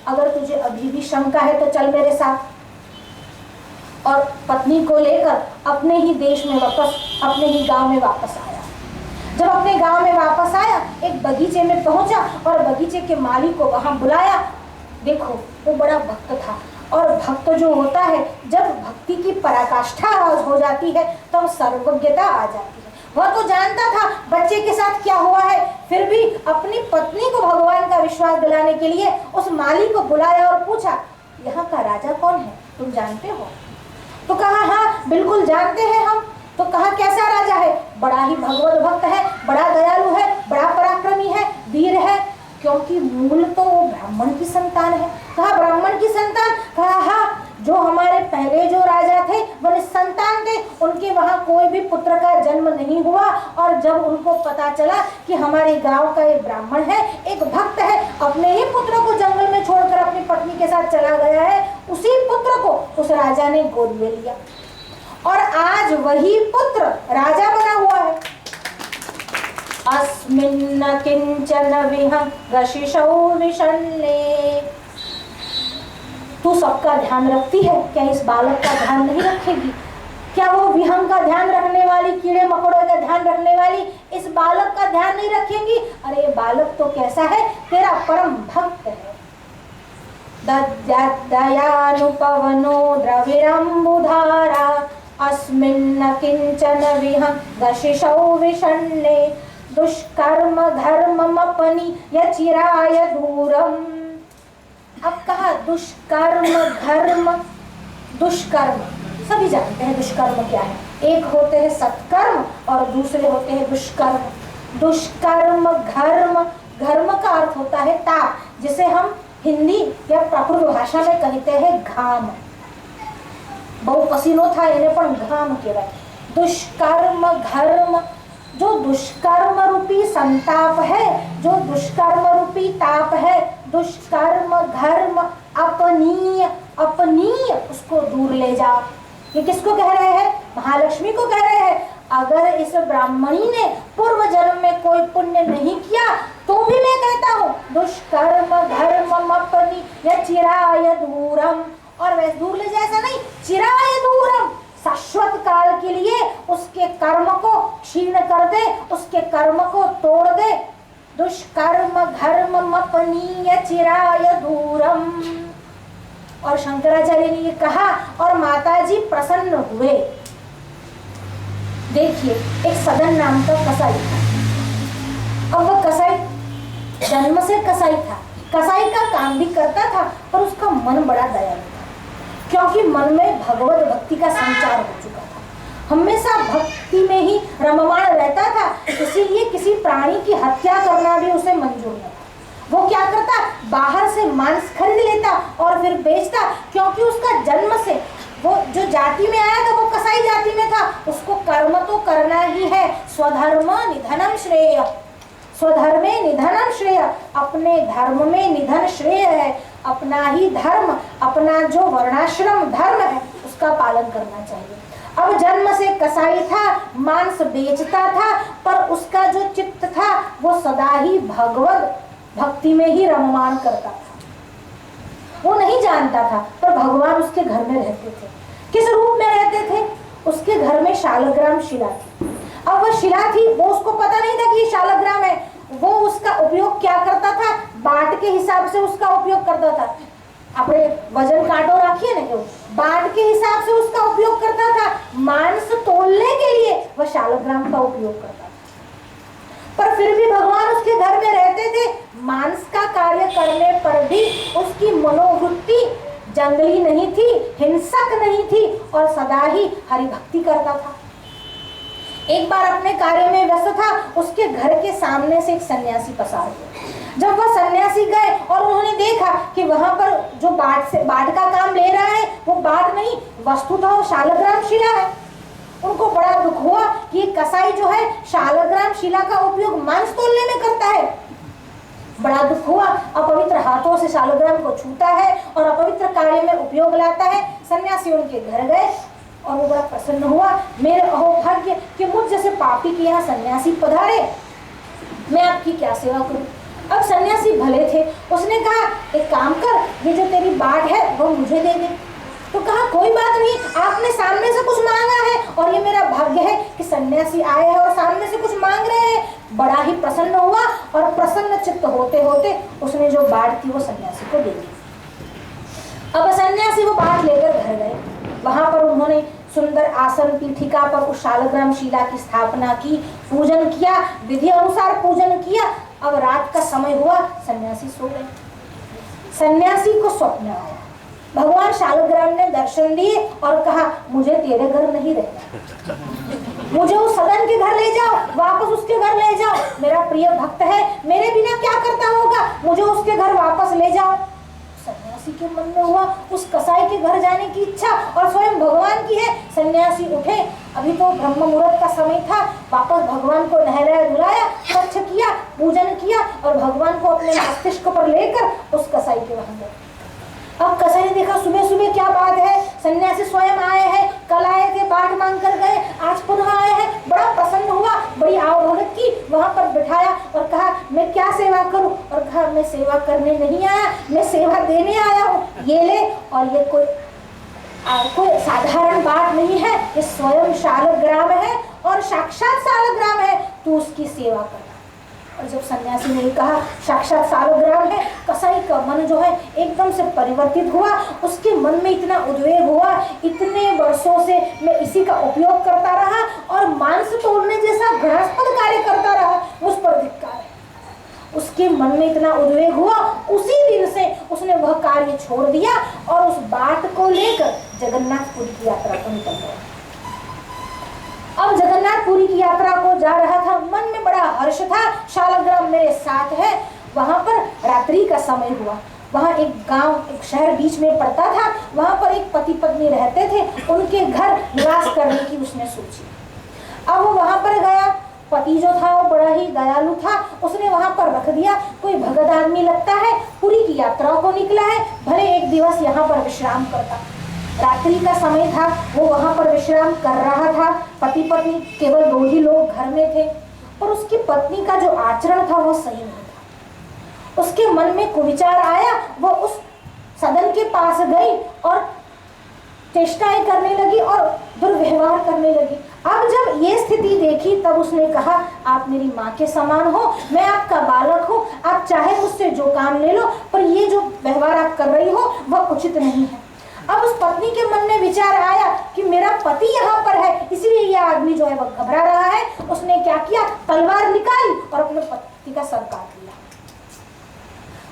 अगर तुझे अभी भी शंका है तो चल मेरे साथ। और पत्नी को लेकर अपने ही देश में वापस, अपने ही गांव में वापस आया। जब अपने गांव में वापस आया, एक बगीचे में पहुंचा और बगीचे के माली को वहां बुलाया। देखो वो बड़ा भक्त था, और भक्त जो होता है जब भक्ति की पराकाष्ठा हो जाती है तब सर्वज्ञता आ जाती है। वह तो जानता था बच्चे के साथ क्या हुआ है, फिर भी अपनी पत्नी को भगवान का विश्वास दिलाने के लिए उस माली को बुलाया और पूछा यहाँ का राजा कौन है, तुम जानते हो। तो कहा हाँ बिल्कुल जानते हैं हम। तो कहा कैसा राजा है। बड़ा ही भगवत भक्त है, बड़ा दयालु है, बड़ा पराक्रमी है, वीर है, क्योंकि मूल तो वो ब्राह्मण की संतान है। कहा ब्राह्मण की संतान। कहा हाँ, जो हमारे पहले जो राजा थे वो निसंतान थे, उनके वहां कोई भी पुत्र का जन्म नहीं हुआ, और जब उनको पता चला कि हमारे गांव का एक ब्राह्मण है, एक भक्त है, अपने ही पुत्र को जंगल में छोड़कर अपनी पत्नी के साथ चला गया है, उसी पुत्र को उस राजा ने गोद में लिया और आज वही पुत्र राजा बना हुआ है। अस्मिन्न किंचन विहंगशिशौ विषण्णे। तू सबका ध्यान रखती है, क्या इस बालक का ध्यान नहीं रखेगी। क्या वो विहंग का ध्यान रखने वाली, कीड़े मकोड़े का ध्यान रखने वाली इस बालक का ध्यान नहीं रखेंगी। अरे बालक तो कैसा है, तेरा परम भक्त है। दयानुपवनो द्रविड़म्बुधारा अस्मिन्न किंचन विहंगशिशौ विषण्णे दुष्कर्म धर्ममपनि यचिराय दूरम। अब कहा दुष्कर्म धर्म। दुष्कर्म सभी जानते हैं दुष्कर्म क्या है। एक होते हैं सत्कर्म और दूसरे होते हैं दुष्कर्म। दुष्कर्म घर्म, घर्म का अर्थ होता है ताप, जिसे हम हिंदी या प्राकृत भाषा में कहते हैं घाम। बहु पसीनो था इन्हें पण घाम कहवाय। दुष्कर्म घर्म, जो दुष्कर्म रूपी संताप है, जो दुष्कर्म रूपी ताप है, दुष्कर्म घर्म अपनीय, अपनीय उसको दूर ले जाओ। ये किसको कह रहे हैं? महालक्ष्मी को कह रहे हैं। अगर इस ब्राह्मणी ने पूर्व जन्म में कोई पुण्य नहीं किया तो भी मैं कहता हूँ दुष्कर्म धर्म अपनी या चिराय दूरम। और वैसे दूर ले जाए ऐसा नहीं, चिराय दूरम, शाश्वत काल के लिए उसके कर्म को क्षीण कर दे, उसके कर्म को तोड़ दे। दुष्कर्म धर्म अपनी या चिराय दूरम। और शंकराचार्य ने ये कहा और माताजी प्रसन्न हुए। देखिए एक सदन नाम का कसाई था। अब वह कसाई जन्म से कसाई था, कसाई का काम भी करता था, पर उसका मन बड़ा दयालु था, क्योंकि मन में भगवत भक्ति का संचार हो चुका था। हमेशा भक्ति में ही रममाण रहता था, इसीलिए किसी प्राणी की हत्या करना भी उसे मंजूर नहीं था। वो क्या करता, बाहर से मांस खरीद लेता और फिर बेचता, क्योंकि उसका जन्म से वो जो जाति में आया था वो कसाई जाति में था, उसको कर्म तो करना ही है। स्वधर्म निधनम श्रेय, स्वधर्मे निधनम श्रेय, अपने धर्म में निधन श्रेय है। अपना ही धर्म, अपना जो वर्णाश्रम धर्म है उसका पालन करना चाहिए। अब जन्म से कसाई था, मांस बेचता था, पर उसका जो चित्त था वो सदा ही भगवत भक्ति में ही रममान करता था। वो नहीं जानता था, पर भगवान उसके घर में रहते थे। किस रूप में रहते थे? उसके घर में शालग्राम शिला थी। अब वह शिला थी, वो उसको पता नहीं था कि ये शालग्राम है। वो उसका उपयोग क्या करता था? बाट के हिसाब से उसका उपयोग करता था। अपने वजन कांटो रखिए ना, क्यों बाट के हिसाब से उसका उपयोग करता था। मांस तोलने के लिए वह शालग्राम का उपयोग करता था, पर फिर भी भगवान उसके घर में रहते थे। मांस का कार्य करने पर भी उसकी मनोवृत्ति जंगली नहीं थी, हिंसक नहीं थी, और सदा ही हरि भक्ति करता था। एक बार अपने कार्य में व्यस्त था, उसके घर के सामने से एक सन्यासी पसार हुआ। जब वह सन्यासी गए और उन्होंने देखा कि वहां पर जो बाट का काम ले रहा है वो बाट नहीं, वस्तुतः वो शालग्राम शिला है। उनको बड़ा दुख हुआ कि कसाई जो है शालग्राम शिला का उपयोग मांस तोलने में करता है। बड़ा दुख हुआ, अपवित्र हाथों से शालग्राम को छूता है और अपवित्र कार्य में उपयोग लाता है। सन्यासी उनके घर गए और वो बड़ा प्रसन्न हुआ, मेरे अहोभाग्य कि मुझ जैसे पापी के यहाँ सन्यासी पधारे, मैं आपकी क्या सेवा करूं। अब सन्यासी भले थे, उसने कहा एक काम कर, ये जो तेरी बाट है वो मुझे दे दे। तो कहा कोई बात नहीं, आपने सामने से कुछ मांगा है और ये मेरा भाग्य है कि सन्यासी आए हैं और सामने से कुछ मांग रहे हैं। बड़ा ही प्रसन्न हुआ और प्रसन्न चित्त होते होते उसने जो बाट थी वो सन्यासी को दे दी। अब सन्यासी वो बाट लेकर घर गए। वहां पर उन्होंने सुंदर आसन पीठिका पर उस शालग्राम शिला की स्थापना की, पूजन किया, विधि अनुसार पूजन किया। अब रात का समय हुआ, सन्यासी सो गए। सन्यासी को स्वप्न आया, भगवान शालग्राम ने दर्शन दिए और कहा मुझे तेरे घर नहीं रहना, मुझे उस सदन के घर ले जाओ, वापस उसके घर ले जाओ। मेरा प्रिय भक्त है, मेरे बिना क्या करता होगा, मुझे उसके घर वापस ले जाओ। सन्यासी के मन में हुआ उस कसाई के घर जाने की इच्छा, और स्वयं भगवान की है। सन्यासी उठे, अभी तो ब्रह्म मुहूर्त का समय था, वापस भगवान को नहलाया धुलाया, स्वच्छ किया, पूजन किया और भगवान को अपने मस्तिष्क पर लेकर उस कसाई के वहां गए। अब कसाई ने देखा सुबह सुबह क्या बात है, सन्यासी स्वयं आए हैं, कल आए थे, बाट मांग कर गए, आज पुनः आए हैं। बड़ा प्रसन्न हुआ, बड़ी आवभगत की, वहां पर बिठाया और कहा मैं क्या सेवा करूं। और कहा मैं सेवा करने नहीं आया, मैं सेवा देने आया हूँ, ये ले। और ये कोई साधारण बात नहीं है, ये स्वयं शालग्राम है और साक्षात शालग्राम है, तू उसकी सेवा कर। और जब सन्यासी ने कहा साक्षात सालग्राम है, कसाई का मन जो है एकदम से परिवर्तित हुआ। उसके मन में इतना उद्वेग हुआ, इतने वर्षों से मैं इसी का उपयोग करता रहा और मांस तोड़ने जैसा घृणास्पद कार्य करता रहा, मुझ पर धिक्कार है। उसके मन में इतना उद्वेग हुआ, उसी दिन से उसने वह कार्य छोड़ दिया और उस बात को लेकर जगन्नाथपुरी की यात्रा को निकल गया। अब जगन्नाथपुरी की यात्रा को जा रहा था, मन में बड़ा हर्ष था, शालग्राम मेरे साथ है। वहां पर रात्रि का समय हुआ। वहां एक गांव, एक शहर बीच में पड़ता था। वहां पर एक पति पत्नी रहते थे, उनके घर निवास करने की उसने सोची। अब वो वहां पर गया। पति जो था वो बड़ा ही दयालु था, उसने वहां पर रख दिया। कोई भगत आदमी लगता है, पुरी की यात्रा को निकला है, भले एक दिवस यहाँ पर विश्राम करता। रात्रि का समय था, वो वहां पर विश्राम कर रहा था। पति पत्नी केवल 2 ही लोग घर में थे, और उसकी पत्नी का जो आचरण था वो सही नहीं था। उसके मन में कुविचार आया, वो उस सदन के पास गई और चेष्टाएं करने लगी और दुर्व्यवहार करने लगी। अब जब ये स्थिति देखी तब उसने कहा, आप मेरी माँ के समान हो, मैं आपका बालक हूँ, आप चाहे मुझसे जो काम ले लो, पर ये जो व्यवहार आप कर रही हो वह उचित नहीं है। अब उस पत्नी के मन में विचार आया कि मेरा पति यहाँ पर है, इसलिए यह आदमी जो है वह घबरा रहा है। उसने क्या किया, तलवार निकाली और अपने पति का सर काट लिया।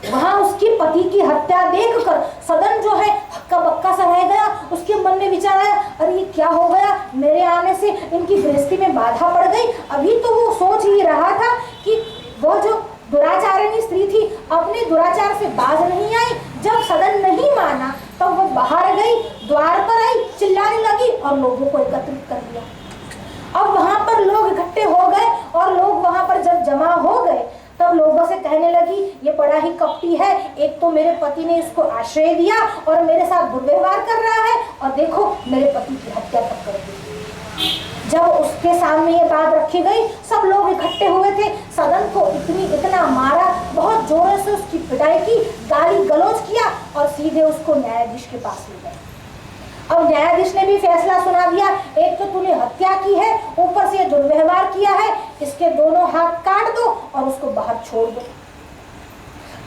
वहां उसकी पति की हत्या देखकर सदन जो है हक्का बक्का सा रह गया। उसके मन में विचार आया, अरे ये क्या हो गया, मेरे आने से इनकी गृहस्थी में बाधा पड़ गई। अभी तो वो सोच ही रहा था कि वो जो दुराचारिणी स्त्री थी अपने दुराचार से बाज नहीं आई। जब सदन नहीं माना तब वो बाहर गई, द्वार पर आई, चिल्लाने लगी और लोगों को एकत्रित कर लिया। अब वहां पर लोग इकट्ठे हो गए और लोग वहां पर जब जमा हो गए तब लोगों से कहने लगी, ये बड़ा ही कपटी है, एक तो मेरे पति ने इसको आश्रय दिया और मेरे साथ दुर्व्यवहार कर रहा है, और देखो मेरे पति की हत्या तक कर दी। जब उसके सामने ये बात रखी गई, सब लोग इकट्ठे हुए थे। सदन को इतना मारा, बहुत जोर से उसकी पिटाई की, गाली गलौज किया और सीधे उसको न्यायाधीश के पास ले गए। अब न्यायाधीश ने भी फैसला सुना दिया, एक तो तूने हत्या की है, ऊपर से दुर्व्यवहार किया है, इसके दोनों हाथ काट दो और उसको बाहर छोड़ दो।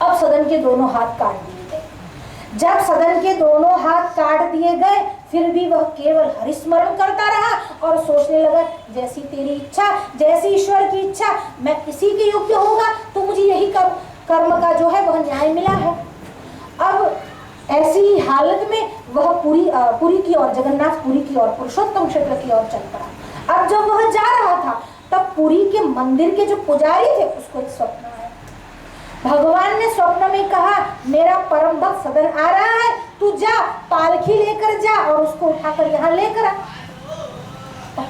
अब सदन के दोनों हाथ काट दिए गए। जब सदन के दोनों हाथ काट दिए गए, फिर भी वह केवल हरिस्मरण करता रहा और सोचने लगा, जैसी तेरी इच्छा, जैसी ईश्वर की इच्छा, मैं इसी के योग्य होगा तो मुझे यही कर्म का जो है वह न्याय मिला है। अब ऐसी ही हालत में वह पुरी की ओर, जगन्नाथपुरी की ओर, पुरुषोत्तम क्षेत्र की ओर चल पड़ा। अब जब वह जा रहा था तब पुरी के मंदिर के जो पुजारी थे उसको एक स्वप्न आया। भगवान ने स्वप्न में कहा, मेरा परम भक्त सदन आ रहा है, तू जा, पालकी लेकर जा और उसको उठाकर यहाँ लेकर आ।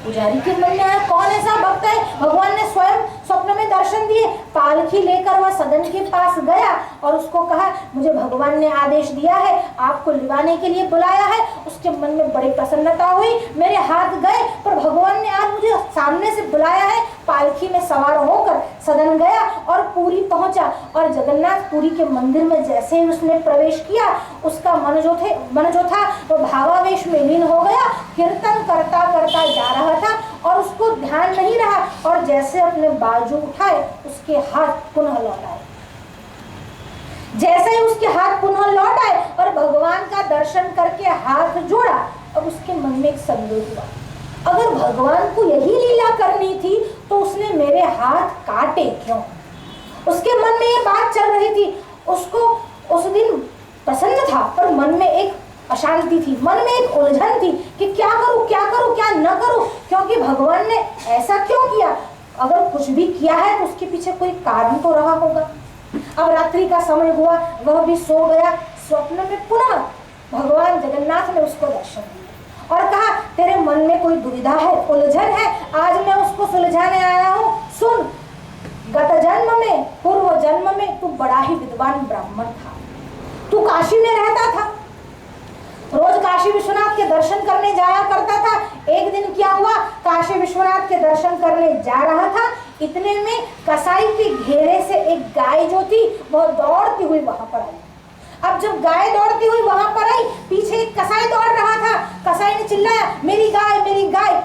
पुजारी के मन में आया, कौन ऐसा भक्त है, भगवान ने स्वयं स्वप्न में दर्शन दिए। पालकी लेकर वह सदन के पास गया और उसको कहा, मुझे भगवान ने आदेश दिया है, आपको लिवाने के लिए बुलाया है। उसके मन में बड़ी प्रसन्नता हुई, मेरे हाथ गए पर भगवान ने आज मुझे सामने से बुलाया है। पालकी में सवार होकर सदन गया और पुरी पहुंचा, और जगन्नाथपुरी के मंदिर में जैसे ही उसने प्रवेश किया, उसका मन जो था वो भावावेश में लीन हो गया। कीर्तन करता करता जा रहा था और उसको ध्यान नहीं रहा, और जैसे अपने बाजू उठाए उसके हाथ पुनः लौट आए। जैसे ही उसके हाथ पुनः लौट आए और भगवान का दर्शन करके हाथ जोड़ा, अब उसके मन में एक संदेह हुआ, अगर भगवान को यही लीला करनी थी तो उसने मेरे हाथ काटे क्यों। उसके मन में ये बात चल रही थी। उसको उस दिन प्रसन्न था पर मन में एक अशांति थी, मन में एक उलझन थी कि क्या करूं क्या न करूं, क्योंकि भगवान ने ऐसा क्यों किया। अगर कुछ भी किया है तो उसके पीछे कोई कारण तो रहा होगा। अब रात्रि का समय हुआ, वह भी सो गया। स्वप्न में पुनः भगवान जगन्नाथ ने उसको दर्शन दिया और कहा, तेरे मन में कोई दुविधा है, उलझन है, आज मैं उसको सुलझाने आया हूँ। सुन, गत जन्म में, पूर्व जन्म में तू बड़ा ही विद्वान ब्राह्मण था, तू काशी में रहता था, रोज काशी विश्वनाथ के दर्शन करने जाया करता था। एक दिन क्या हुआ, काशी विश्वनाथ के दर्शन करने जा रहा था, इतने में कसाई के घेरे से एक गाय जो थी वह दौड़ती हुई वहां पर आई। अब जब गाय दौड़ती हुई वहां पर आई, पीछे एक कसाई दौड़ रहा था। कसाई ने चिल्लाया, मेरी गाय मेरी गाय,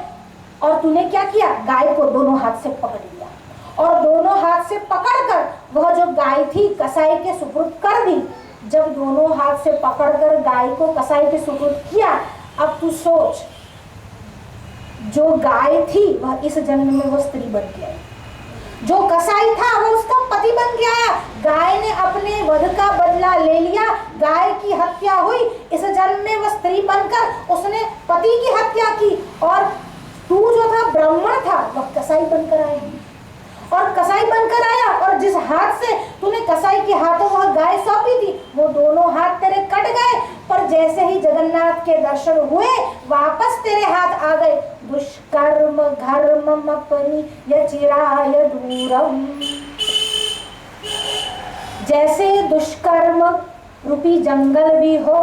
और तूने क्या किया, गाय को दोनों हाथ से पकड़ लिया और दोनों हाथ से पकड़कर वह जो गाय थी कसाई के सुपुर्द कर दी। जब दोनों हाथ से पकड़कर गाय को कसाई के सुपुर्द किया, अब तू सोच, जो गाय थी वह इस जन्म में वो स्त्री बन के आई, जो कसाई था वो उसका पति बन के आया। गाय ने अपने वध का बदला ले लिया, गाय की हत्या हुई, इस जन्म में वह स्त्री बनकर उसने पति की हत्या की, और तू जो था ब्राह्मण था वह कसाई बनकर आया, और कसाई बनकर आया, और जिस हाथ से तूने कसाई के हाथों वह गाय सौंपी थी वो दोनों हाथ तेरे कट गए, पर जैसे ही जगन्नाथ के दर्शन हुए वापस तेरे हाथ आ गए। दुष्कर्म घर्म अपनी यचिराय दूरम, जैसे दुष्कर्म रूपी जंगल भी हो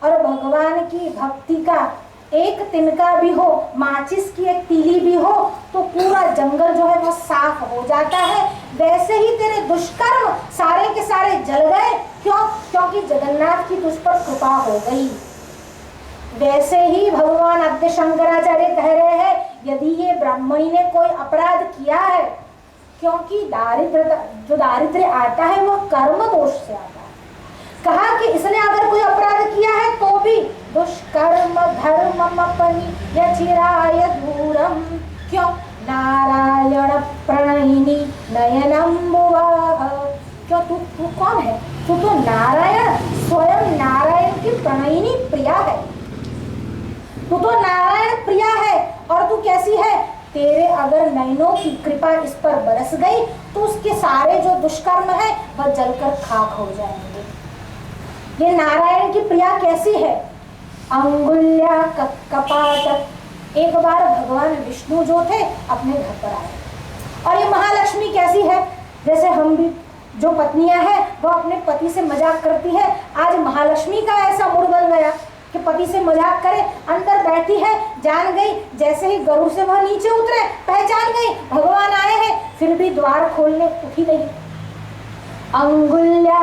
और भगवान की भक्ति का एक तिनका भी हो, माचिस की एक तीली भी हो, तो पूरा जंगल जो है वो साफ हो जाता है। वैसे ही तेरे दुष्कर्म सारे के सारे जल गए। क्यों? क्योंकि जगन्नाथ की तुझ पर कृपा हो गई। वैसे ही भगवान आद्य शंकराचार्य कह रहे हैं, यदि ये ब्राह्मणी ने कोई अपराध किया है, क्योंकि दारिद्र्य आता है वह कर्म दोष से आता है, कहा कि इसने अगर कोई अपराध किया है तो भी दुष्कर्म धर्ममपनि यचिराय दूरम। क्यों? नारायण प्रणयिनी नयनम्बुवाह। क्यों? तू कौन है? तू तो नारायण, स्वयं नारायण की प्रणयिनी प्रिया है। तू तो नारायण प्रिया है, और तू कैसी है? तेरे अगर नयनों की कृपा इस पर बरस गई तो उसके सारे जो दुष्कर्म है वह जलकर खाक हो जाएंगे। ये नारायण की प्रिया कैसी है? अंगुल्या कपाट। एक बार भगवान विष्णु जो थे अपने घर पर आए, और ये महालक्ष्मी कैसी है? जैसे हम भी जो पत्नियां हैं वो अपने पति से मजाक करती है, आज महालक्ष्मी का ऐसा मूड बन गया कि पति से मजाक करे, अंदर बैठी है, जान गई, जैसे ही गरुड़ से वह नीचे उतरे पहचान गई भगवान आए हैं, फिर भी द्वार खोलने उठी नहीं। अंगुल्या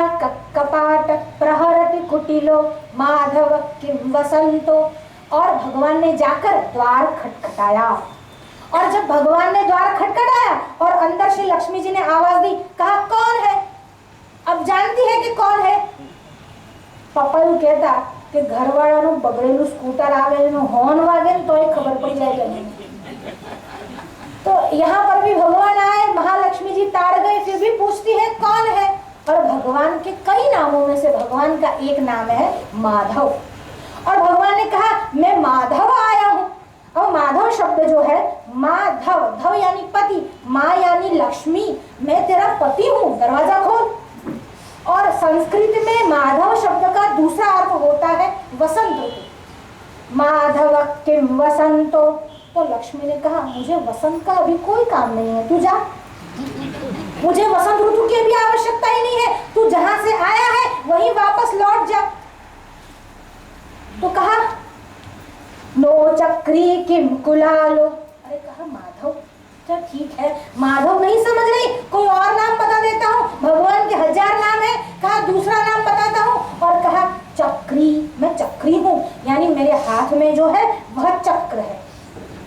कपाट प्रहरति कुटिलो माधव किं वसंतो। और भगवान ने जाकर द्वार खटखटाया, और जब भगवान ने द्वार खटखटाया और अंदर से लक्ष्मी जी ने आवाज दी, कहा कौन है? अब जानती है कि कौन है। पप्पा कहता कि घरवाला नु बगड़ेलू स्कूटर आवे नु हॉर्न वागे तो ही खबर पड़ जाएगा। तो यहाँ पर भी भगवान आए, महालक्ष्मी जी ताड़ गए, फिर भी पूछती है कौन है। और भगवान के कई नामों में से भगवान का एक नाम है माधव, और भगवान ने कहा मैं माधव आया हूँ। और माधव शब्द जो है, माधव, धव यानी पति, माँ यानी लक्ष्मी, मैं तेरा पति हूँ, दरवाजा खोल। और संस्कृत में माधव शब्द का दूसरा अर्थ होता है वसंत ऋतु। माधव किम वसंतो। तो लक्ष्मी ने कहा मुझे वसंत का अभी कोई काम नहीं है, तू जा, मुझे वसंत ऋतु की भी आवश्यकता ही नहीं है, तू जहां से आया है वहीं वापस लौट जा। तो कहा नो चक्री किम कुलालो। अरे कहा माधव, अच्छा ठीक है, माधव नहीं समझ रही, कोई और नाम बता देता हूँ, भगवान के 1000 नाम है, कहा दूसरा नाम बताता हूँ। और कहा चक्री, मैं चक्री हूँ, यानी मेरे हाथ में जो है वह चक्र है।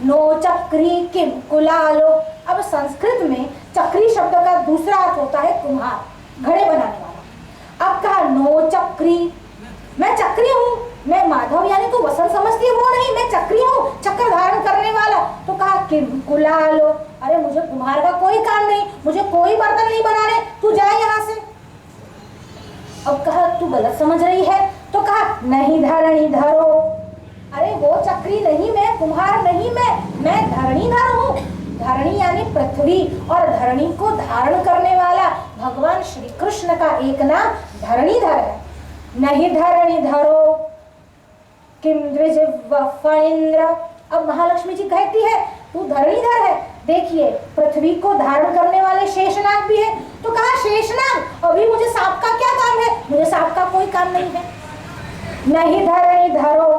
नो चक्री किम कुलालो। अब संस्कृत में चक्री शब्द का दूसरा अर्थ होता है कुम्हार, घड़े बनाने वाला। अब कहा नो चक्री, मैं चक्री हूँ, मैं माधव यानी तू वसंत समझती है वो नहीं, मैं चक्री हूँ, चक्र धारण करने वाला। तो कहा किम कुलालो, अरे मुझे कुम्हार का कोई काम नहीं, मुझे कोई बर्तन नहीं बनाने, तू जा यहाँ से। अब कहा तू गलत समझ रही है। तो कहा नहीं धरणी धरो। अरे वो चक्री नहीं मैं, कुम्हार नहीं मैं धरणीधर हूँ। धरणी यानी पृथ्वी, और धरणी को धारण करने वाला भगवान श्री कृष्ण का एक नाम धरणीधर है। नहीं धरणी धरो किम द्विजिह्व फणीन्द्र। अब महालक्ष्मी जी कहती है तू धरणीधर है, देखिए पृथ्वी को धारण करने वाले शेषनाग भी है। तो कहा शेषनाग, अभी मुझे सांप का क्या काम है, मुझे सांप का कोई काम नहीं है। नहीं धरणी धरो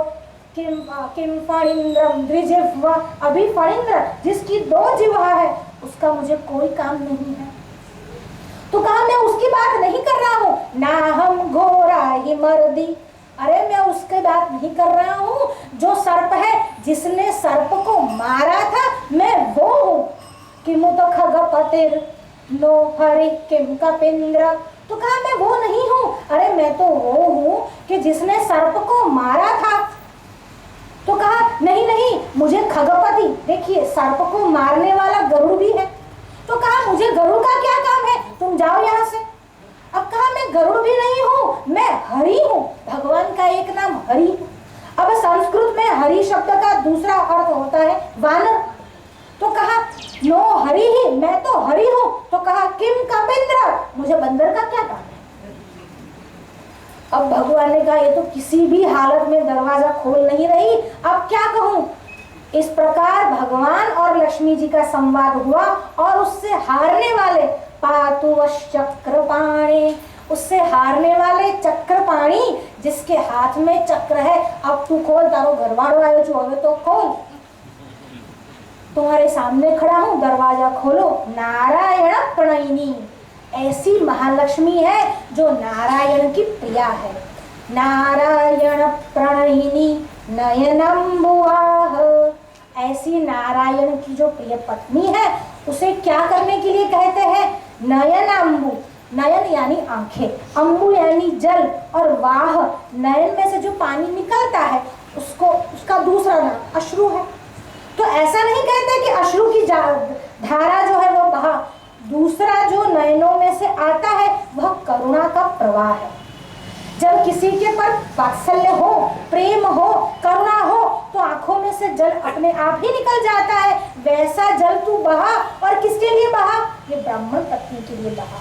किम फणीन्द्रम द्विजिह्व। अभी फणीन्द्र जिसकी 2 जिह्वा है उसका मुझे कोई काम नहीं है। तो कहा मैं उसकी बात नहीं कर रहा हूँ, ना हम घोरा ही मर्दी। अरे मैं उसकी बात नहीं कर रहा हूँ, जो सर्प है, जिसने सर्प को मारा था, मैं वो हूँ। किमुत खगपतिर नो हरि किम कपिंद्र। तो कहा मैं वो नहीं हूँ, अरे मैं तो वो हूँ कि जिसने सर्प को मारा था। तो कहा नहीं नहीं, मुझे खगपति, देखिए सर्प को मारने वाला गरुड़ भी है। तो कहा मुझे गरुड़ का क्या काम है, तुम जाओ यहाँ से। अब कहा मैं गरुड़ भी नहीं हूँ, मैं हरि हूँ, भगवान का एक नाम हरि। अब संस्कृत में हरि शब्द का दूसरा अर्थ होता है वानर। तो कहा नो हरि ही, मैं तो हरि हूँ। तो कहा किम कपिंद्र, मुझे बंदर का क्या काम है। अब भगवान ने कहा ये तो किसी भी हालत में दरवाजा खोल नहीं रही, अब क्या कहूँ। इस प्रकार भगवान और लक्ष्मी जी का संवाद हुआ और उससे हारने वाले पातुवश चक्रपाणी, उससे हारने वाले चक्रपाणी जिसके हाथ में चक्र है, अब तू खोल, तारो घरवाड़ो आयो छो, हवे तो खोल, तुम्हारे सामने खड़ा हूं, दरवाजा खोलो। नारायण प्रणयिनी, ऐसी महालक्ष्मी है जो नारायण की प्रिया है। नारायण प्रणयिनी नयनम्बुआह, ऐसी नारायण की जो प्रिय पत्नी है उसे क्या करने के लिए कहते हैं, नयनाम्बु, नयन यानी आंखें, अम्बु यानी जल, और वाह नयन में से जो पानी निकलता है उसको, उसका दूसरा नाम अश्रु है। तो ऐसा नहीं कहते कि अश्रु की धारा जो है वो बहा, दूसरा जो नयनों में से आता है वह करुणा का प्रवाह है। जब किसी के पर वात्सल्य हो, प्रेम हो, करुणा हो तो आंखों में से जल अपने आप ही निकल जाता है। वैसा जल तू बहा, और किसके लिए बहा, ये ब्राह्मण पत्नी के लिए बहा।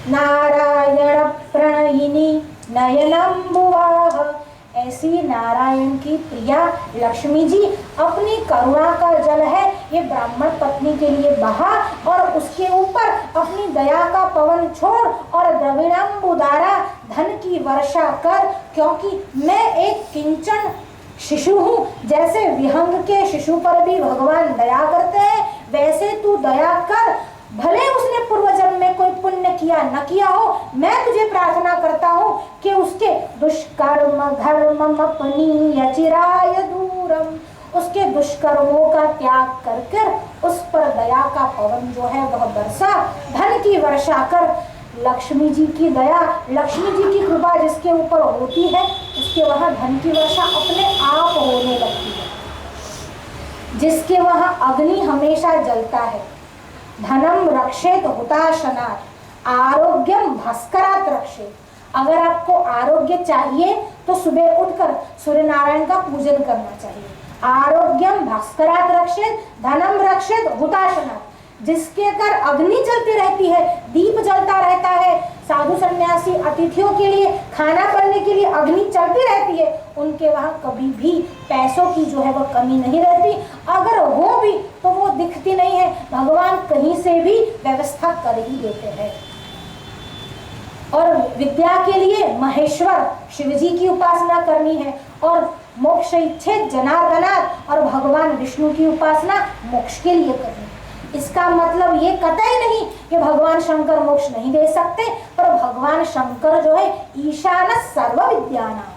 नारायण प्रणयिनी नयनम्बुआह, ऐसी नारायण की प्रिया लक्ष्मी जी अपनी करुणा का जल है ये ब्राह्मण पत्नी के लिए बहा, और उसके ऊपर अपनी दया का पवन छोड़ और द्रविणम्बुधारा धन की वर्षा कर, क्योंकि मैं एक किंचन शिशु हूँ। जैसे विहंग के शिशु पर भी भगवान दया करते हैं, वैसे तू दया कर। भले उसने पूर्व जन्म में कोई पुण्य किया न किया हो, मैं तुझे प्रार्थना करता हूँ कि उसके दुष्कर्म धर्मम अपनीय चिराय दूरम, उसके दुष्कर्मों का त्याग कर कर उस पर दया का पवन जो है वह बरसा, धन की वर्षा कर। लक्ष्मी जी की दया, लक्ष्मी जी की कृपा जिसके ऊपर होती है उसके वहाँ धन की वर्षा अपने आप होने लगती है। जिसके वहाँ अग्नि हमेशा जलता है, धनम रक्षेत हुताशनात्, आरोग्यम भास्करात् रक्षेत। अगर आपको आरोग्य चाहिए तो सुबह उठकर सूर्य नारायण का पूजन करना चाहिए। आरोग्यम भास्करात् रक्षेत, धनम रक्षेत हुताशनात्। जिसके कर अग्नि जलती रहती है, दीप जलता रहता है, साधु सन्यासी अतिथियों के लिए खाना बनने के लिए अग्नि चलती रहती है, उनके वहाँ कभी भी पैसों की जो है वह कमी नहीं रहती। अगर हो भी तो वो दिखती नहीं है, भगवान कहीं से भी व्यवस्था कर ही देते हैं। और विद्या के लिए महेश्वर शिव जी की उपासना करनी है, और मोक्ष इच्छेद जनार्दनात्, और भगवान विष्णु की उपासना मोक्ष के लिए करनी है। इसका मतलब ये कतई नहीं कि भगवान शंकर मोक्ष नहीं दे सकते, पर भगवान शंकर जो है ईशान सर्व विद्यानां,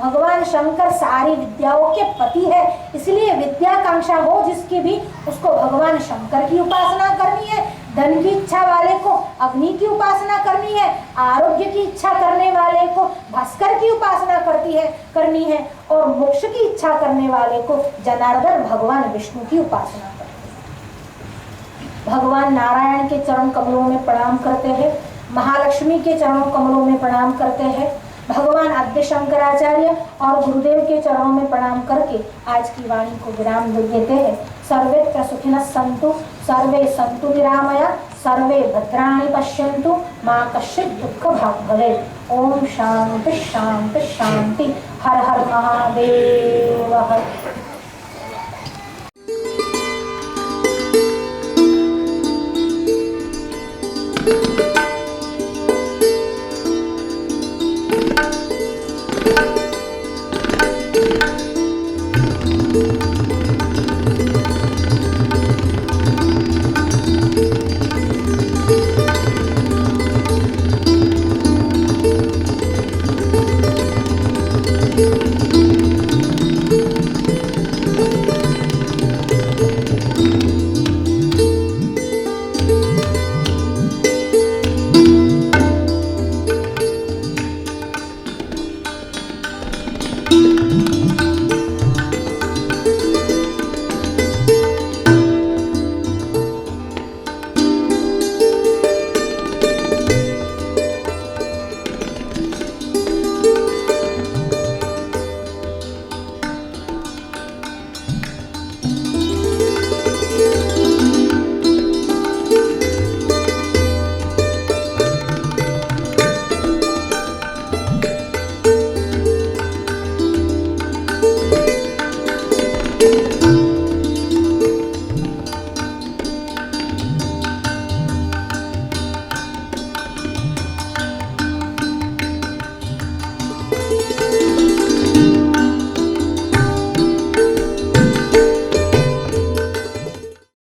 भगवान शंकर सारी विद्याओं के पति है। इसलिए विद्याकांक्षा हो जिसकी भी, उसको भगवान शंकर की उपासना करनी है। धन की इच्छा वाले को अग्नि की उपासना करनी है, आरोग्य की इच्छा करने वाले को भास्कर की उपासना करनी है, और मोक्ष की इच्छा करने वाले को जनार्दन भगवान विष्णु की उपासना करनी है। भगवान नारायण के चरण कमलों में प्रणाम करते हैं, महालक्ष्मी के चरणों कमलों में प्रणाम करते हैं, भगवान आद्य शंकराचार्य और गुरुदेव के चरणों में प्रणाम करके आज की वाणी को विराम देते हैं। सर्वे सुखिनः सन्तु, सर्वे सन्तु निरामया, सर्वे भद्राणि पश्यन्तु, मां कश्चित् दुःखभाग् भवेत्। ओम शांति शांति शांति। हर हर महादेव हर।